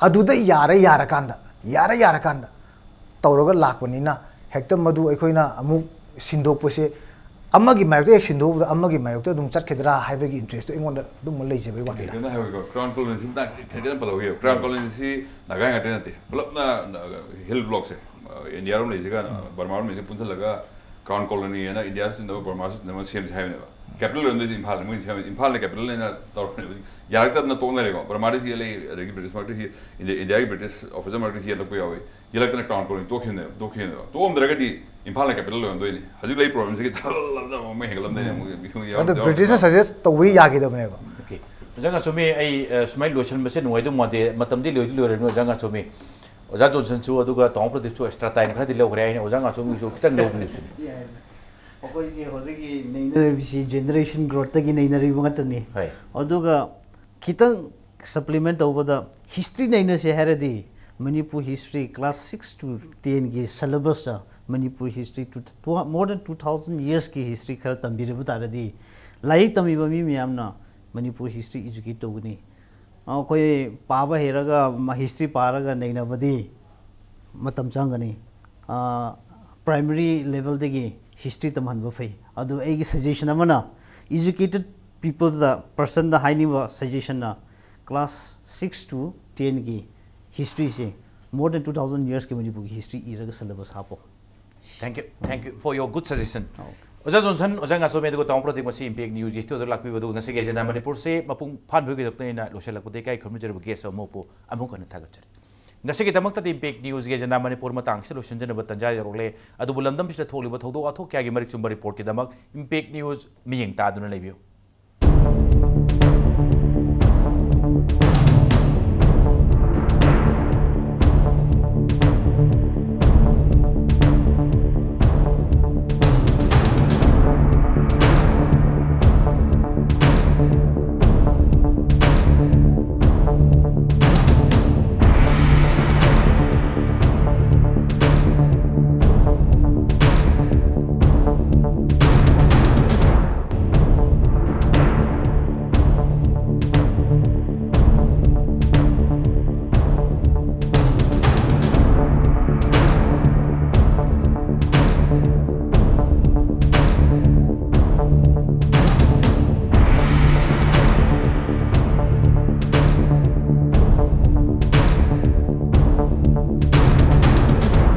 ꯑꯗꯨꯗ ꯌꯥꯔꯀꯥꯟꯗ ꯇꯧꯔꯒ ꯂꯥꯛꯄꯅꯤꯅ ꯍꯦꯛꯇ ꯃꯗꯨ ꯑꯩꯈꯣꯏꯅ ꯑꯃꯨꯛ ꯁꯤꯟꯗꯣꯛꯄꯁꯦ ꯑꯃꯒꯤ ꯃꯥꯌꯣꯛꯇ ꯍꯦꯛ ꯁꯤꯟꯗꯣꯛꯄꯗ ꯑꯃꯒꯤ ꯃꯥꯌꯣꯛꯇ ꯑꯗꯨꯝ ꯆꯠꯈꯤꯗ꯭ꯔꯥ ꯍꯥꯏꯕꯒꯤ ꯏꯟꯇꯔꯦꯁꯇꯣ ꯑꯩꯉꯣꯟꯗ ꯑꯗꯨꯝ ꯂꯩꯖꯕꯩ ꯋꯥꯅꯤꯗ ꯀꯩꯅꯣ ꯍꯥꯏꯕꯀꯣ ꯀ꯭ꯔꯥꯎꯟ ꯀꯣꯂꯣꯅꯤꯁꯤ ꯈꯤꯇꯪ ꯄꯜꯍꯧꯒꯦꯕ ꯀ꯭ꯔꯥꯎꯟ ꯀꯣꯂꯣꯅꯤꯁꯤ ꯅꯥꯒꯥ ꯉꯥꯛꯇ ꯅꯠꯇꯦ ꯄꯨꯂꯞꯅ ꯍꯤꯜ ꯕ꯭ꯂꯣꯛꯁꯦ ꯏꯟꯗꯤꯌꯥꯔꯣꯝ ꯂꯩꯁꯤꯒ ꯕꯔꯃꯥꯔꯣꯝ ꯂꯩꯁꯤꯒ ꯄꯨꯟꯁꯤꯜꯂꯒ ꯀ꯭ꯔꯥꯎꯟ ꯀꯣꯂꯣꯅꯤ ꯍꯥꯏꯅ ꯏꯟꯗꯤꯌꯥꯁꯨ ꯆꯤꯟꯅꯕ ꯕꯔꯃꯥꯁꯨ ꯆꯤꯟꯅꯕ ꯁꯦꯝꯁꯦ ꯍꯥꯏꯕꯅꯦꯕ ꯀꯦꯄꯤꯇꯦꯜ ꯑꯣꯏꯔꯝꯗꯣꯏꯁꯦ ꯏꯝꯐꯥꯜ ꯃꯣꯏꯅ ꯁꯦꯝꯕ ꯏꯝꯐꯥꯜꯅ ꯀꯦꯄꯤꯇꯦꯜ ꯍꯥꯏꯅ ꯇꯧꯔꯛꯄꯅꯦꯕ ꯌꯥꯔꯛꯇꯕꯅ ꯇꯣꯛꯅꯔꯦꯀꯣ ꯕꯔꯃꯥꯗꯁꯨ ꯌꯦꯜꯂꯤ ꯑꯗꯒꯤ ꯕ꯭ꯔꯤꯇꯤꯁ ꯃꯔꯛꯇꯁꯨ ꯏꯟꯗꯤꯌꯥꯒꯤ ꯕ꯭ꯔꯤꯇꯤꯁ ꯑꯣꯐꯤꯁꯔ ꯃꯔꯛꯇꯁꯨ ꯌꯦꯜꯂꯛꯄ ꯌꯥꯎꯏ ꯌꯦꯜꯂꯛꯇꯅ ꯀ꯭ꯔꯥꯎꯟ ꯀꯣꯂꯣꯅꯤ ꯇꯣꯛꯈꯤꯕꯅꯦꯕ ꯇꯣꯛꯑꯝꯗ꯭ꯔꯒꯗꯤ ꯏꯝꯐꯥꯜꯅ ꯀꯦꯄꯤꯇꯦꯜ ꯑꯣꯏꯔꯝꯗꯣꯏꯅꯤ ꯍꯧꯖꯤꯛ ꯂꯩ ꯄ꯭ꯔꯣꯕ꯭ꯂꯦꯝꯁꯤꯒꯤ ꯊꯜꯂꯕꯗ ꯑꯃꯨꯛ ꯍꯦꯟꯒꯠꯂꯝꯗꯣꯏꯅꯤ ꯑꯗꯣ ꯕ꯭ꯔꯤꯇꯤꯁꯅ ꯁꯖꯦꯁ ꯇꯧꯕ ꯌꯥꯈꯤꯗꯕꯅꯦꯕ ओके ओजा गाचोमी आई सुमाई लोचनबसे नुवाइदो मोदे मतमदि लोइरनो ओजा गाचोमी ओजा जोनसन सु अदुगा तों प्रदीप सु एक्स्ट्रा टाइम खरादि लौग्रे आइने ओजा गाचोमी सु खितंग लौबिसु अखोइसे होजगी नैनरबिसि जनरेशन ग्रोथ तगी नैनरि बंगतनी हाय अदुगा खितंग सप्लीमेंट तौबदा हिस्ट्री नैनसे हेरदि मणिपुर हिस्ट्री क्लास 6 to 10 की syllabus Manipur history more than 2000 years की हिस्ट्री खर तंबिरबु तारदि लाइक तमिबा मी मियामना मणिपुर हिस्ट्री एजुकेट तौगनी अखोय पाबा हेरगा हिस्ट्री पारगा नैनबदि मतम चांगनी प्राइमरी लेवल देगी हिस्ट्री तमहनबो फै अदु एगी सजेशन अमना educated peoples the person the हाइनिबा suggestion ना क्लास 6 to 10 की हिस्ट्री से मोर देन 2000 years की मणिपुर की हिस्ट्री इरगा सिलेबस हापो thank you for your good suggestion ओजा जोनसन ओजा गाचोमी दुगो तां प्रोजेक्ट मसी इम्पैक्ट न्यूज इस्टो दर लाक्पि बदु नसे गेजेना मणिपुर से मपुंग फान भगि दपनेना लोशलकपदे काई खमजरब गेस अमोपो अमुक कन थागचर नसे के दमक तद इम्पैक्ट न्यूज गेजेना मणिपुर मतांग से लोशन जन बतंजा यरोले अदु बुलंदम पिस थोलिबो थौदो अथो क्या गे मरिक चुम रिपोर्ट के दमक इम्पैक्ट न्यूज मियंग तादुना लेबियो